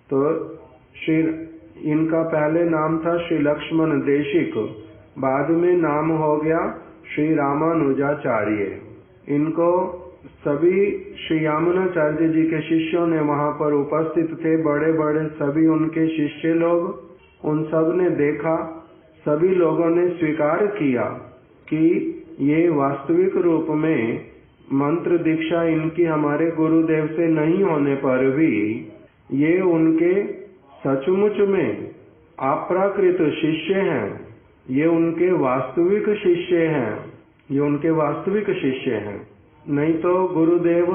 तो इनका पहले नाम था श्री लक्ष्मण देशिक, बाद में नाम हो गया श्री रामानुजाचार्य। इनको सभी श्री यामुनाचार्य जी के शिष्यों ने वहां पर उपस्थित थे, बड़े बड़े सभी उनके शिष्य लोग, उन सब ने देखा, सभी लोगों ने स्वीकार किया कि ये वास्तविक रूप में मंत्र दीक्षा इनकी हमारे गुरुदेव से नहीं होने पर भी ये उनके सचमुच में अप्राकृत शिष्य हैं, ये उनके वास्तविक शिष्य हैं, ये उनके वास्तविक शिष्य हैं। नहीं तो गुरुदेव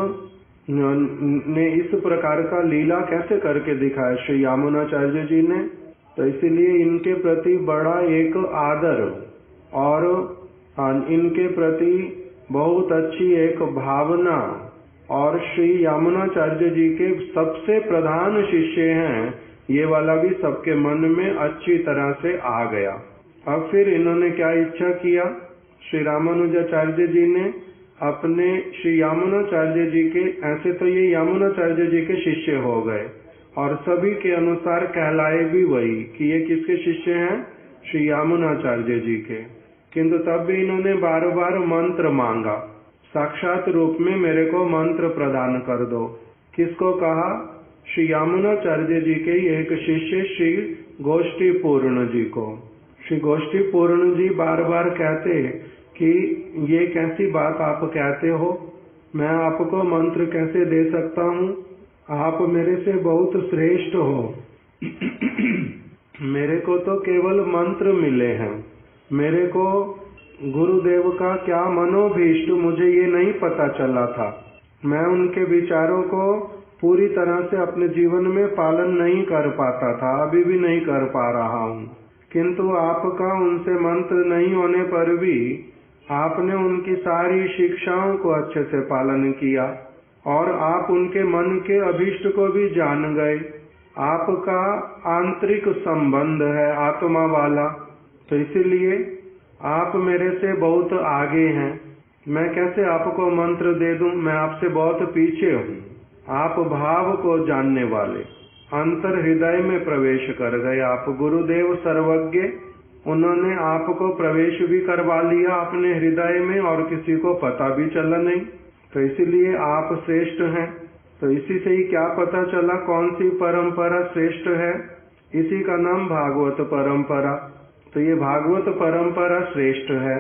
ने इस प्रकार का लीला कैसे करके दिखाया श्री यामुनाचार्य जी ने। तो इसीलिए इनके प्रति बड़ा एक आदर और इनके प्रति बहुत अच्छी एक भावना, और श्री यामुनाचार्य जी के सबसे प्रधान शिष्य हैं, ये वाला भी सबके मन में अच्छी तरह से आ गया। अब फिर इन्होंने क्या इच्छा किया, श्री रामानुजाचार्य जी ने अपने श्री यामुनाचार्य जी के, ऐसे तो ये यामुनाचार्य जी के शिष्य हो गए और सभी के अनुसार कहलाए भी वही कि ये किसके शिष्य हैं, श्री यामुनाचार्य जी के। किंतु तब भी इन्होंने बार बार मंत्र मांगा, साक्षात रूप में मेरे को मंत्र प्रदान कर दो। किसको कहा, श्री यामुनाचार्य जी के एक शिष्य श्री गोष्ठी पूर्ण जी को। श्री गोष्ठी पूर्ण जी बार बार कहते कि ये कैसी बात आप कहते हो, मैं आपको मंत्र कैसे दे सकता हूँ, आप मेरे से बहुत श्रेष्ठ हो। मेरे को तो केवल मंत्र मिले हैं, मेरे को गुरुदेव का क्या मनोभीष्ट मुझे ये नहीं पता चला था। मैं उनके विचारों को पूरी तरह से अपने जीवन में पालन नहीं कर पाता था, अभी भी नहीं कर पा रहा हूँ। किंतु आपका उनसे मंत्र नहीं होने पर भी आपने उनकी सारी शिक्षाओं को अच्छे से पालन किया और आप उनके मन के अभीष्ट को भी जान गए। आपका आंतरिक संबंध है आत्मा वाला, तो इसीलिए आप मेरे से बहुत आगे हैं। मैं कैसे आपको मंत्र दे दूं, मैं आपसे बहुत पीछे हूँ। आप भाव को जानने वाले, अंतर हृदय में प्रवेश कर गए आप। गुरुदेव सर्वज्ञ, उन्होंने आपको प्रवेश भी करवा लिया अपने हृदय में और किसी को पता भी चला नहीं, तो इसीलिए आप श्रेष्ठ हैं। तो इसी से ही क्या पता चला कौन सी परंपरा श्रेष्ठ है, इसी का नाम भागवत परंपरा। तो ये भागवत परंपरा श्रेष्ठ है।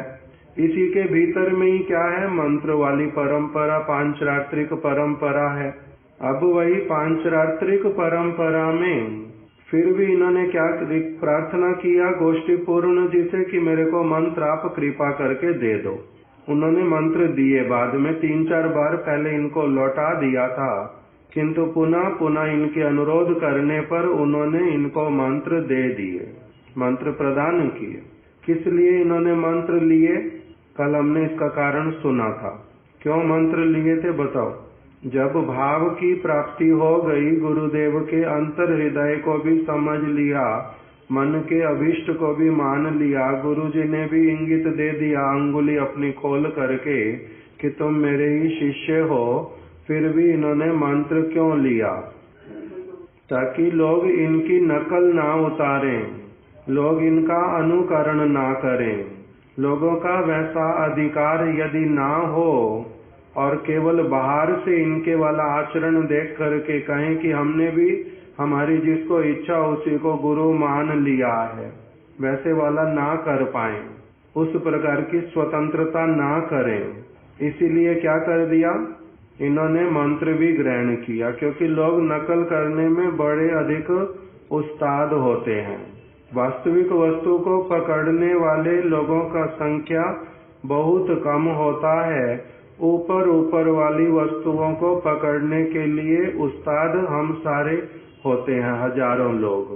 इसी के भीतर में ही क्या है, मंत्र वाली परंपरा, पांचरात्रिक परंपरा है। अब वही पांचरात्रिक परंपरा में फिर भी इन्होंने क्या प्रार्थना किया गोष्ठी पूर्ण जी से कि मेरे को मंत्र आप कृपा करके दे दो। उन्होंने मंत्र दिए, बाद में 3-4 बार पहले इनको लौटा दिया था, किंतु पुनः पुनः इनके अनुरोध करने पर उन्होंने इनको मंत्र दे दिए, मंत्र प्रदान किए। किस लिए इन्होंने मंत्र लिए, कल हमने इसका कारण सुना था। क्यों मंत्र लिए थे बताओ। जब भाव की प्राप्ति हो गई, गुरुदेव के अंतर हृदय को भी समझ लिया, मन के अभीष्ट को भी मान लिया, गुरुजी ने भी इंगित दे दिया अंगुली अपनी खोल करके कि तुम मेरे ही शिष्य हो, फिर भी इन्होंने मंत्र क्यों लिया, ताकि लोग इनकी नकल ना उतारें, लोग इनका अनुकरण ना करें। लोगों का वैसा अधिकार यदि ना हो और केवल बाहर से इनके वाला आचरण देख करके कहें कि हमने भी हमारी जिसको इच्छा उसी को गुरु मान लिया है, वैसे वाला ना कर पाए, उस प्रकार की स्वतंत्रता ना करें। इसीलिए क्या कर दिया, इन्होंने मंत्र भी ग्रहण किया, क्योंकि लोग नकल करने में बड़े अधिक उस्ताद होते हैं। वास्तविक वस्तु को पकड़ने वाले लोगों का संख्या बहुत कम होता है, ऊपर ऊपर वाली वस्तुओं को पकड़ने के लिए उस्ताद हम सारे होते हैं, हजारों लोग।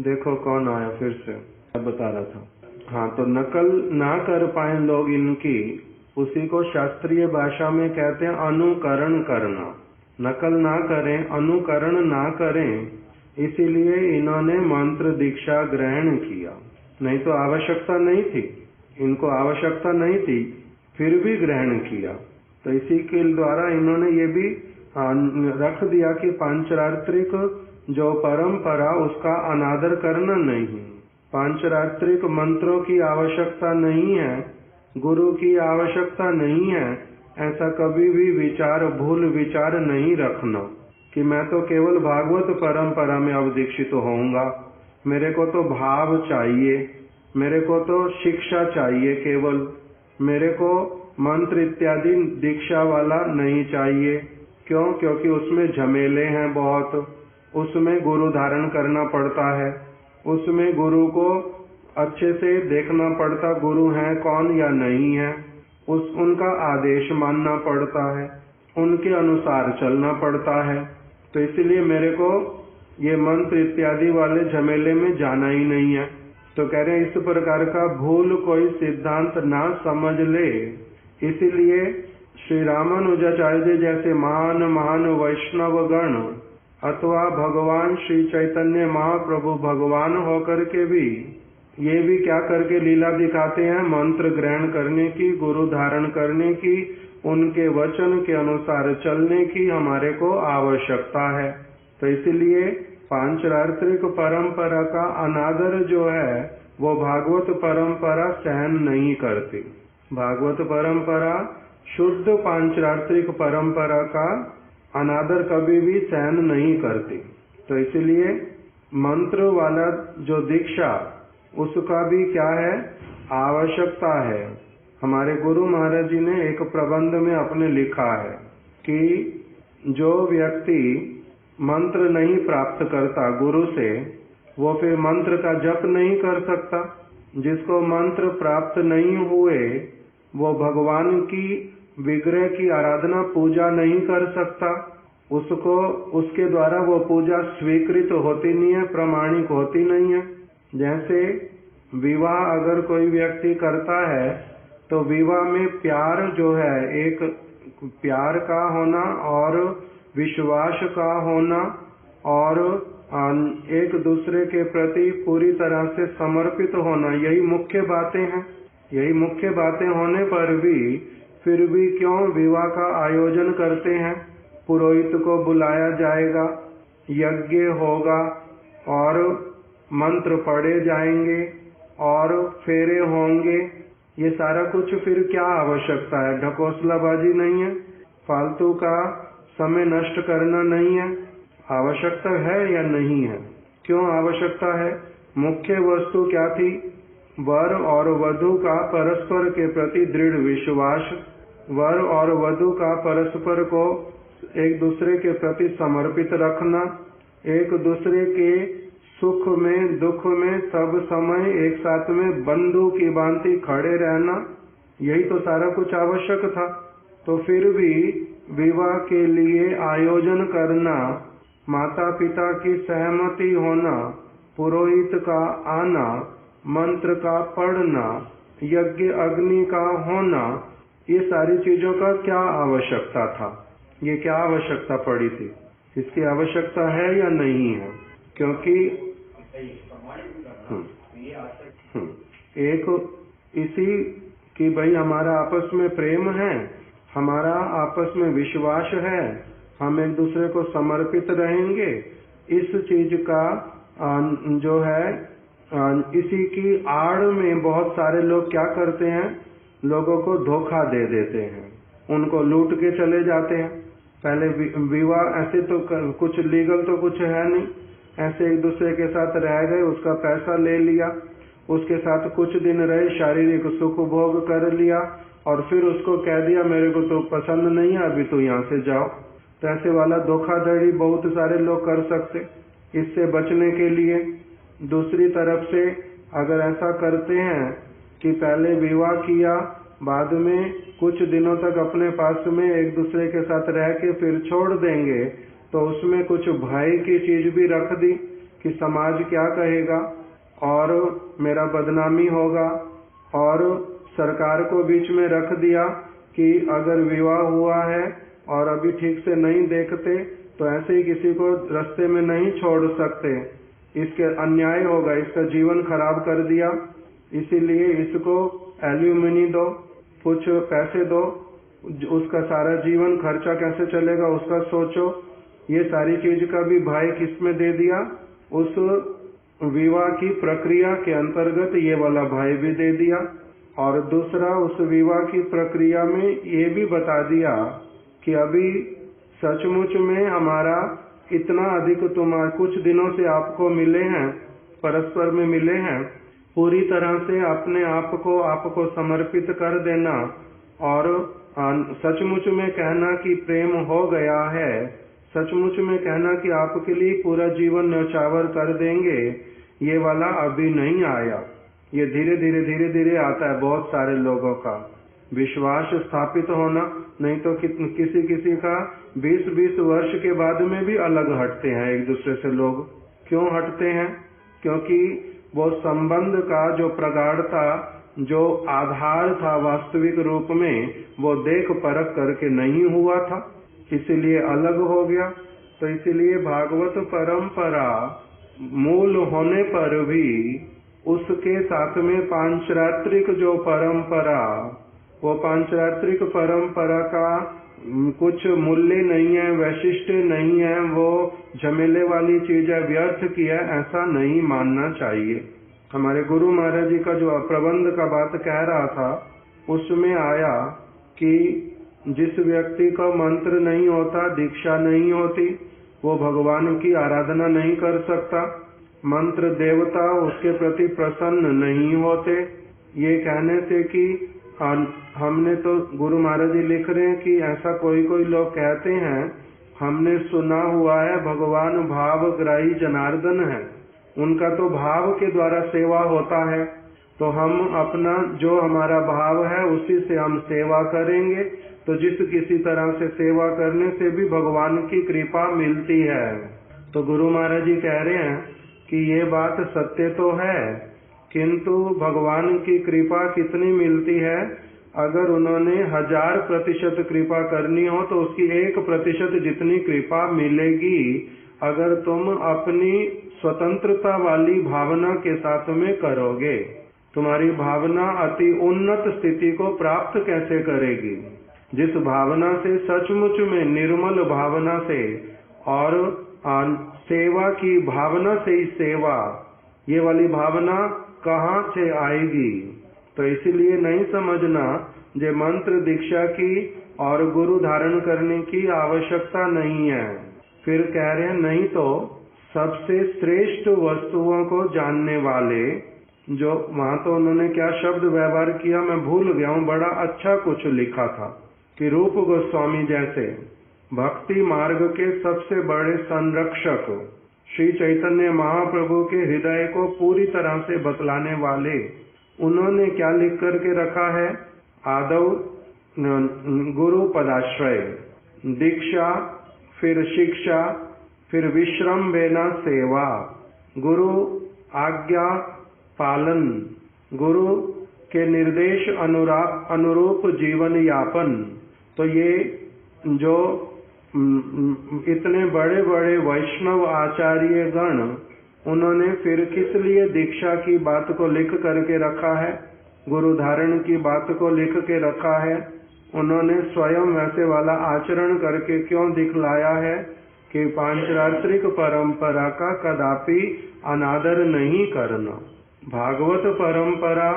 देखो कौन आया फिर से, बता रहा था। हाँ, तो नकल ना कर पाए लोग इनकी, उसी को शास्त्रीय भाषा में कहते हैं अनुकरण करना। नकल ना करें, अनुकरण ना करें, इसीलिए इन्होंने मंत्र दीक्षा ग्रहण किया। नहीं तो आवश्यकता नहीं थी, इनको आवश्यकता नहीं थी, फिर भी ग्रहण किया। तो इसी के द्वारा इन्होंने ये भी रख दिया कि पांचरात्रिक जो परंपरा, उसका अनादर करना नहीं। पांचरात्रिक मंत्रों की आवश्यकता नहीं है, गुरु की आवश्यकता नहीं है, ऐसा कभी भी विचार, भूल विचार नहीं रखना कि मैं तो केवल भागवत परंपरा में अब दीक्षित होऊंगा, मेरे को तो भाव चाहिए, मेरे को तो शिक्षा चाहिए केवल, मेरे को मंत्र इत्यादि दीक्षा वाला नहीं चाहिए। क्यों? क्योंकि उसमें झमेले हैं बहुत, उसमें गुरु धारण करना पड़ता है, उसमें गुरु को अच्छे से देखना पड़ता, गुरु है कौन या नहीं है, उनका आदेश मानना पड़ता है, उनके अनुसार चलना पड़ता है। तो इसलिए मेरे को ये मंत्र इत्यादि वाले झमेले में जाना ही नहीं है। तो कह रहे हैं इस प्रकार का भूल कोई सिद्धांत ना समझ ले। इसीलिए श्री रामानुजाचार्य जैसे महान महान वैष्णव गण अथवा भगवान श्री चैतन्य महाप्रभु भगवान होकर के भी ये भी क्या करके लीला दिखाते हैं, मंत्र ग्रहण करने की, गुरु धारण करने की, उनके वचन के अनुसार चलने की हमारे को आवश्यकता है। तो इसलिए पांचरात्रिक परंपरा का अनादर जो है वो भागवत परंपरा सहन नहीं करती। भागवत परंपरा शुद्ध पांचरात्रिक परंपरा का अनादर कभी भी सहन नहीं करती। तो इसलिए मंत्र वाला जो दीक्षा उसका भी क्या है, आवश्यकता है। हमारे गुरु महाराज जी ने एक प्रबंध में अपने लिखा है कि जो व्यक्ति मंत्र नहीं प्राप्त करता गुरु से, वो फिर मंत्र का जप नहीं कर सकता। जिसको मंत्र प्राप्त नहीं हुए वो भगवान की विग्रह की आराधना पूजा नहीं कर सकता। उसको उसके द्वारा वो पूजा स्वीकृत होती नहीं है, प्रमाणिक होती नहीं है। जैसे विवाह अगर कोई व्यक्ति करता है तो विवाह में प्यार जो है, एक प्यार का होना और विश्वास का होना और एक दूसरे के प्रति पूरी तरह से समर्पित होना, यही मुख्य बातें हैं। यही मुख्य बातें होने पर भी फिर भी क्यों विवाह का आयोजन करते हैं। पुरोहित को बुलाया जाएगा, यज्ञ होगा और मंत्र पढ़े जाएंगे और फेरे होंगे। ये सारा कुछ फिर क्या आवश्यकता है? ढकोसलाबाजी नहीं है, फालतू का समय नष्ट करना नहीं है। आवश्यकता है या नहीं है? क्यों आवश्यकता है? मुख्य वस्तु क्या थी? वर और वधू का परस्पर के प्रति दृढ़ विश्वास, वर और वधू का परस्पर को एक दूसरे के प्रति समर्पित रखना, एक दूसरे के सुख में दुख में सब समय एक साथ में बंधु की भांति खड़े रहना, यही तो सारा कुछ आवश्यक था। तो फिर भी विवाह के लिए आयोजन करना, माता पिता की सहमति होना, पुरोहित का आना, मंत्र का पढ़ना, यज्ञ अग्नि का होना, ये सारी चीजों का क्या आवश्यकता था? ये क्या आवश्यकता पड़ी थी? इसकी आवश्यकता है या नहीं है? क्योंकि एक इसी कि भाई हमारा आपस में प्रेम है, हमारा आपस में विश्वास है, हम एक दूसरे को समर्पित रहेंगे। इस चीज का जो है इसी की आड़ में बहुत सारे लोग क्या करते हैं, लोगों को धोखा दे देते हैं, उनको लूट के चले जाते हैं। पहले विवाह ऐसे तो कुछ लीगल तो कुछ है नहीं, ऐसे एक दूसरे के साथ रह गए, उसका पैसा ले लिया, उसके साथ कुछ दिन रहे, शारीरिक सुख भोग कर लिया और फिर उसको कह दिया मेरे को तो पसंद नहीं है, अभी तो यहाँ से जाओ। तो ऐसे वाला धोखाधड़ी बहुत सारे लोग कर सकते। इससे बचने के लिए दूसरी तरफ से अगर ऐसा करते हैं कि पहले विवाह किया, बाद में कुछ दिनों तक अपने पास में एक दूसरे के साथ रह के फिर छोड़ देंगे, तो उसमें कुछ भय की चीज भी रख दी कि समाज क्या कहेगा और मेरा बदनामी होगा, और सरकार को बीच में रख दिया कि अगर विवाह हुआ है और अभी ठीक से नहीं देखते तो ऐसे ही किसी को रास्ते में नहीं छोड़ सकते, इसके अन्याय होगा, इसका जीवन खराब कर दिया, इसीलिए इसको एल्यूमिनी दो, कुछ पैसे दो, उसका सारा जीवन खर्चा कैसे चलेगा उसका सोचो। ये सारी चीज का भी भय किसमें दे दिया? उस विवाह की प्रक्रिया के अंतर्गत ये वाला भय भी दे दिया। और दूसरा, उस विवाह की प्रक्रिया में ये भी बता दिया कि अभी सचमुच में हमारा इतना अधिक तुम्हारा कुछ दिनों से आपको मिले हैं, परस्पर में मिले हैं, पूरी तरह से अपने आप को आपको समर्पित कर देना और सचमुच में कहना कि प्रेम हो गया है, सचमुच में कहना कि आपके लिए पूरा जीवन न्यौछावर कर देंगे, ये वाला अभी नहीं आया। ये धीरे धीरे आता है बहुत सारे लोगों का विश्वास स्थापित होना। नहीं तो किसी का 20-20 वर्ष के बाद में भी अलग हटते हैं एक दूसरे से लोग। क्यों हटते हैं? क्योंकि वो संबंध का जो प्रगाढ़ता, जो आधार था वास्तविक रूप में, वो देख परख करके नहीं हुआ था, इसीलिए अलग हो गया। तो इसीलिए भागवत परंपरा मूल होने पर भी उसके साथ में पांचरात्रिक जो परंपरा, वो पांचरात्रिक परंपरा का कुछ मूल्य नहीं है, वैशिष्ट नहीं है, वो झमेले वाली चीज है, व्यर्थ की है, ऐसा नहीं मानना चाहिए। हमारे गुरु महाराज जी का जो प्रबंध का बात कह रहा था उसमें आया कि जिस व्यक्ति का मंत्र नहीं होता, दीक्षा नहीं होती, वो भगवान की आराधना नहीं कर सकता, मंत्र देवता उसके प्रति प्रसन्न नहीं होते। ये कहने से कि हमने तो गुरु महाराज जी लिख रहे हैं कि ऐसा कोई कोई लोग कहते हैं, हमने सुना हुआ है भगवान भावग्राही जनार्दन है, उनका तो भाव के द्वारा सेवा होता है, तो हम अपना जो हमारा भाव है उसी से हम सेवा करेंगे, तो जिस किसी तरह से सेवा करने से भी भगवान की कृपा मिलती है। तो गुरु महाराज जी कह रहे हैं कि ये बात सत्य तो है, किंतु भगवान की कृपा कितनी मिलती है? अगर उन्होंने 1000% कृपा करनी हो तो उसकी 1% जितनी कृपा मिलेगी, अगर तुम अपनी स्वतंत्रता वाली भावना के साथ में करोगे। तुम्हारी भावना अति उन्नत स्थिति को प्राप्त कैसे करेगी? जिस भावना से सचमुच में निर्मल भावना से और सेवा की भावना से ही सेवा, ये वाली भावना कहाँ से आएगी? तो इसीलिए नहीं समझना जे मंत्र दीक्षा की और गुरु धारण करने की आवश्यकता नहीं है। फिर कह रहे हैं नहीं तो सबसे श्रेष्ठ वस्तुओं को जानने वाले, जो वहां तो उन्होंने क्या शब्द व्यवहार किया मैं भूल गया हूँ, बड़ा अच्छा कुछ लिखा था कि रूप गोस्वामी जैसे भक्ति मार्ग के सबसे बड़े संरक्षक, श्री चैतन्य महाप्रभु के हृदय को पूरी तरह से बतलाने वाले, उन्होंने क्या लिख करके रखा है? आदौ गुरु पदाश्रय, दीक्षा, फिर शिक्षा, फिर विश्रम्भेन सेवा, गुरु आज्ञा पालन, गुरु के निर्देश अनुरूप जीवन यापन। तो ये जो इतने बड़े बड़े वैष्णव आचार्य गण, उन्होंने फिर किस लिए दीक्षा की बात को लिख करके रखा है, गुरु धारण की बात को लिख के रखा है? उन्होंने स्वयं वैसे वाला आचरण करके क्यों दिखलाया है कि पांचरात्रिक परंपरा का कदापि अनादर नहीं करना। भागवत परंपरा,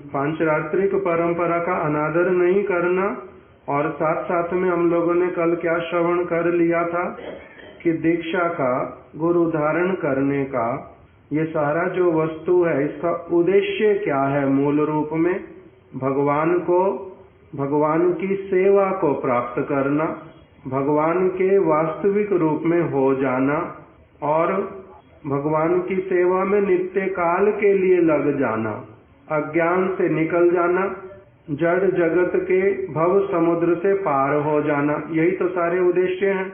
पांचरात्रिक परंपरा का अनादर नहीं करना। और साथ साथ में हम लोगों ने कल क्या श्रवण कर लिया था कि दीक्षा का, गुरु धारण करने का, ये सारा जो वस्तु है इसका उद्देश्य क्या है? मूल रूप में भगवान को, भगवान की सेवा को प्राप्त करना, भगवान के वास्तविक रूप में हो जाना और भगवान की सेवा में नित्य काल के लिए लग जाना, अज्ञान से निकल जाना, जड़ जगत के भव समुद्र से पार हो जाना। यही तो सारे उद्देश्य हैं,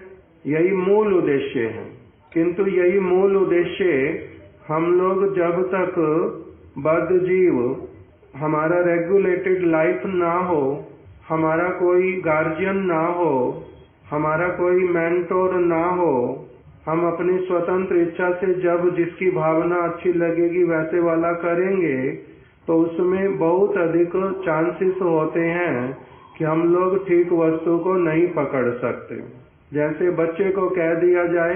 यही मूल उद्देश्य है। किंतु यही मूल उद्देश्य हम लोग जब तक बद्ध जीव, हमारा रेगुलेटेड लाइफ ना हो, हमारा कोई गार्जियन ना हो, हमारा कोई मेंटोर ना हो, हम अपनी स्वतंत्र इच्छा से जब जिसकी भावना अच्छी लगेगी वैसे वाला करेंगे, तो उसमें बहुत अधिक चांसेस होते हैं कि हम लोग ठीक वस्तु को नहीं पकड़ सकते। जैसे बच्चे को कह दिया जाए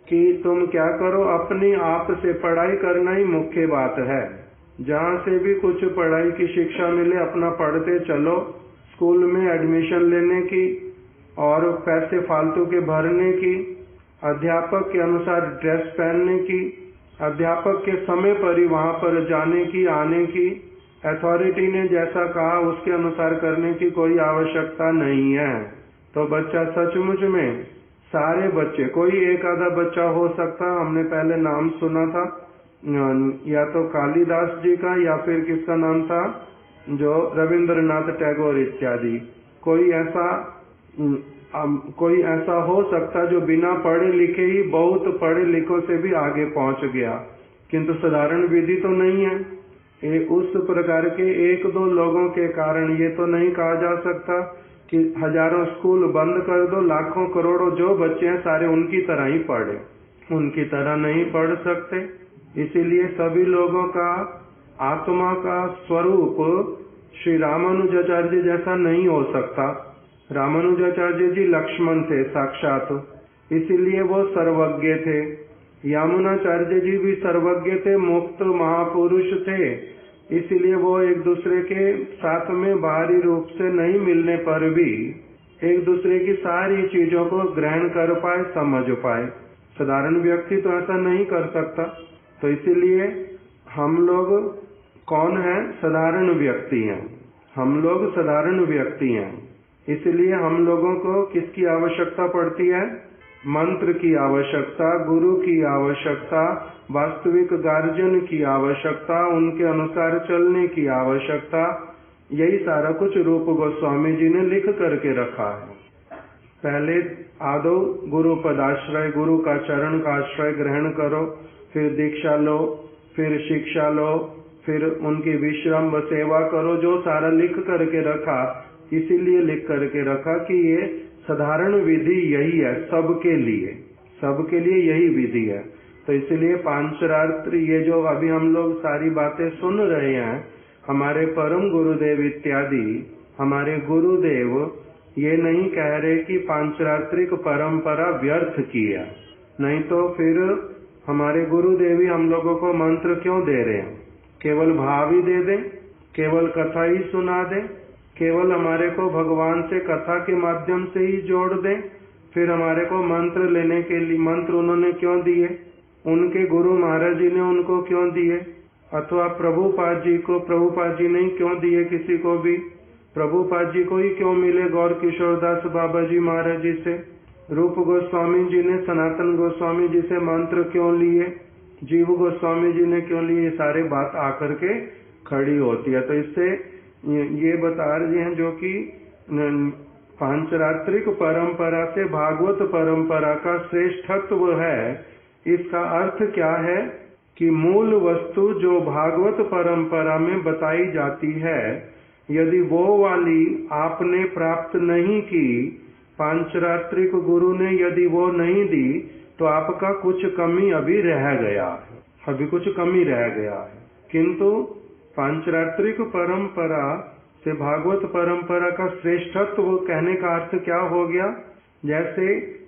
कि तुम क्या करो, अपनी आप से पढ़ाई करना ही मुख्य बात है, जहाँ से भी कुछ पढ़ाई की शिक्षा मिले अपना पढ़ते चलो, स्कूल में एडमिशन लेने की और पैसे फालतू के भरने की, अध्यापक के अनुसार ड्रेस पहनने की, अध्यापक के समय पर ही वहाँ पर जाने की, आने की, अथॉरिटी ने जैसा कहा उसके अनुसार करने की कोई आवश्यकता नहीं है। तो बच्चा सचमुच में, सारे बच्चे, कोई एक आधा बच्चा हो सकता, हमने पहले नाम सुना था या तो कालिदास जी का या फिर किसका नाम था, जो रविंद्रनाथ टैगोर इत्यादि, कोई ऐसा हो सकता जो बिना पढ़े लिखे ही बहुत पढ़े लिखों से भी आगे पहुंच गया, किंतु साधारण विधि तो नहीं है। उस प्रकार के एक दो लोगों के कारण ये तो नहीं कहा जा सकता कि हजारों स्कूल बंद कर दो, लाखों करोड़ों जो बच्चे हैं सारे उनकी तरह ही पढ़े, उनकी तरह नहीं पढ़ सकते। इसीलिए सभी लोगों का आत्मा का स्वरूप श्री रामानुजाचार्य जी जैसा नहीं हो सकता। रामानुजाचार्य जी लक्ष्मण थे साक्षात, इसीलिए वो सर्वज्ञ थे। यामुनाचार्य जी भी सर्वज्ञ थे, मुक्त महापुरुष थे, इसीलिए वो एक दूसरे के साथ में बाहरी रूप से नहीं मिलने पर भी एक दूसरे की सारी चीजों को ग्रहण कर पाए, समझ पाए। साधारण व्यक्ति तो ऐसा नहीं कर सकता। तो इसीलिए हम लोग कौन हैं? साधारण व्यक्ति हैं। हम लोग साधारण व्यक्ति हैं, इसलिए हम लोगों को किसकी आवश्यकता पड़ती है? मंत्र की आवश्यकता, गुरु की आवश्यकता, वास्तविक गार्जियन की आवश्यकता, उनके अनुसार चलने की आवश्यकता। यही सारा कुछ रूप गोस्वामी जी ने लिख करके रखा है। पहले आदो गुरु पदाश्रय, गुरु का चरण का आश्रय ग्रहण करो, फिर दीक्षा लो, फिर शिक्षा लो, फिर उनकी विश्राम सेवा करो। जो सारा लिख करके रखा, इसीलिए लिख करके रखा कि ये साधारण विधि यही है सबके लिए, सबके लिए यही विधि है। तो इसलिए पांचरात्र, ये जो अभी हम लोग सारी बातें सुन रहे हैं, हमारे परम गुरुदेव इत्यादि हमारे गुरुदेव ये नहीं कह रहे कि पांचरात्रिक परंपरा व्यर्थ की है। नहीं तो फिर हमारे गुरुदेव ही हम लोगों को मंत्र क्यों दे रहे हैं? केवल भाव ही दे दें, केवल कथा ही सुना दें, केवल हमारे को भगवान से कथा के माध्यम से ही जोड़ दें, फिर हमारे को मंत्र लेने के लिए मंत्र उन्होंने क्यों दिए? उनके गुरु महाराज जी ने उनको क्यों दिए? अथवा प्रभुपाद जी को प्रभुपाद जी ने क्यों दिए? किसी को भी प्रभुपाद जी को ही क्यों मिले? गौर किशोर दास बाबा जी महाराज जी से। रूप गोस्वामी जी ने सनातन गोस्वामी जी से मंत्र क्यों लिए? जीव गोस्वामी जी ने क्यों लिए? ये सारे बात आकर के खड़ी होती है। तो इससे ये बता रहे हैं जो कि पांचरात्रिक परंपरा से भागवत परंपरा का श्रेष्ठत्व है। इसका अर्थ क्या है कि मूल वस्तु जो भागवत परंपरा में बताई जाती है, यदि वो वाली आपने प्राप्त नहीं की, पांचरात्रिक गुरु ने यदि वो नहीं दी, तो आपका कुछ कमी अभी रह गया है, अभी कुछ कमी रह गया है। किंतु पांचरात्रिक परंपरा से भागवत परंपरा का श्रेष्ठत्व कहने का अर्थ क्या हो गया? जैसे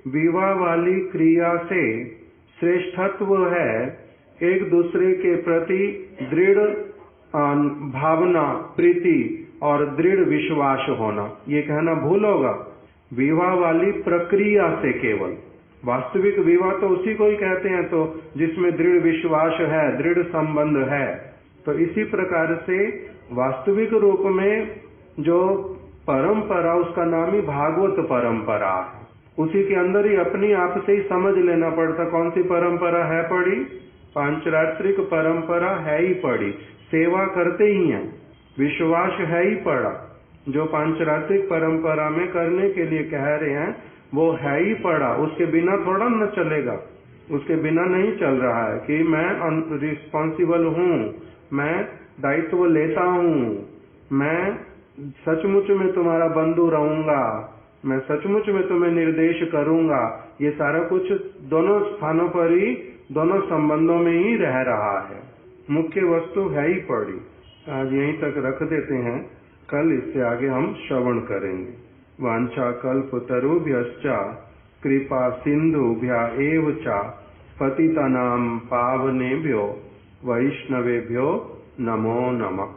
विवाह वाली क्रिया से श्रेष्ठत्व है एक दूसरे के प्रति दृढ़ भावना, प्रीति और दृढ़ विश्वास होना। ये कहना भूल होगा। विवाह वाली प्रक्रिया से, केवल वास्तविक विवाह तो उसी को ही कहते हैं तो जिसमें दृढ़ विश्वास है, दृढ़ संबंध है। तो इसी प्रकार से वास्तविक रूप में जो परंपरा, उसका नाम ही भागवत परंपरा है। उसी के अंदर ही अपनी आप से ही समझ लेना पड़ता कौन सी परंपरा है पड़ी। पांचरात्रिक परंपरा है ही पड़ी, सेवा करते ही हैं, विश्वास है ही पड़ा। जो पांचरात्रिक परंपरा में करने के लिए कह रहे हैं वो है ही पड़ा, उसके बिना थोड़ा न चलेगा। उसके बिना नहीं चल रहा है कि मैं रिस्पॉन्सिबल हूँ, मैं दायित्व लेता हूँ, मैं सचमुच में तुम्हारा बंधु रहूंगा, मैं सचमुच में तुम्हें निर्देश करूंगा। ये सारा कुछ दोनों स्थानों पर ही, दोनों संबंधों में ही रह रहा है। मुख्य वस्तु है ही पड़ी। आज यहीं तक रख देते हैं, कल इससे आगे हम श्रवण करेंगे। वांछा कल्पतरुभ्यश्च कृपा सिंधुभ्य एव च पतितानां पावनेभ्यो वैष्णवेभ्यो नमो नमः।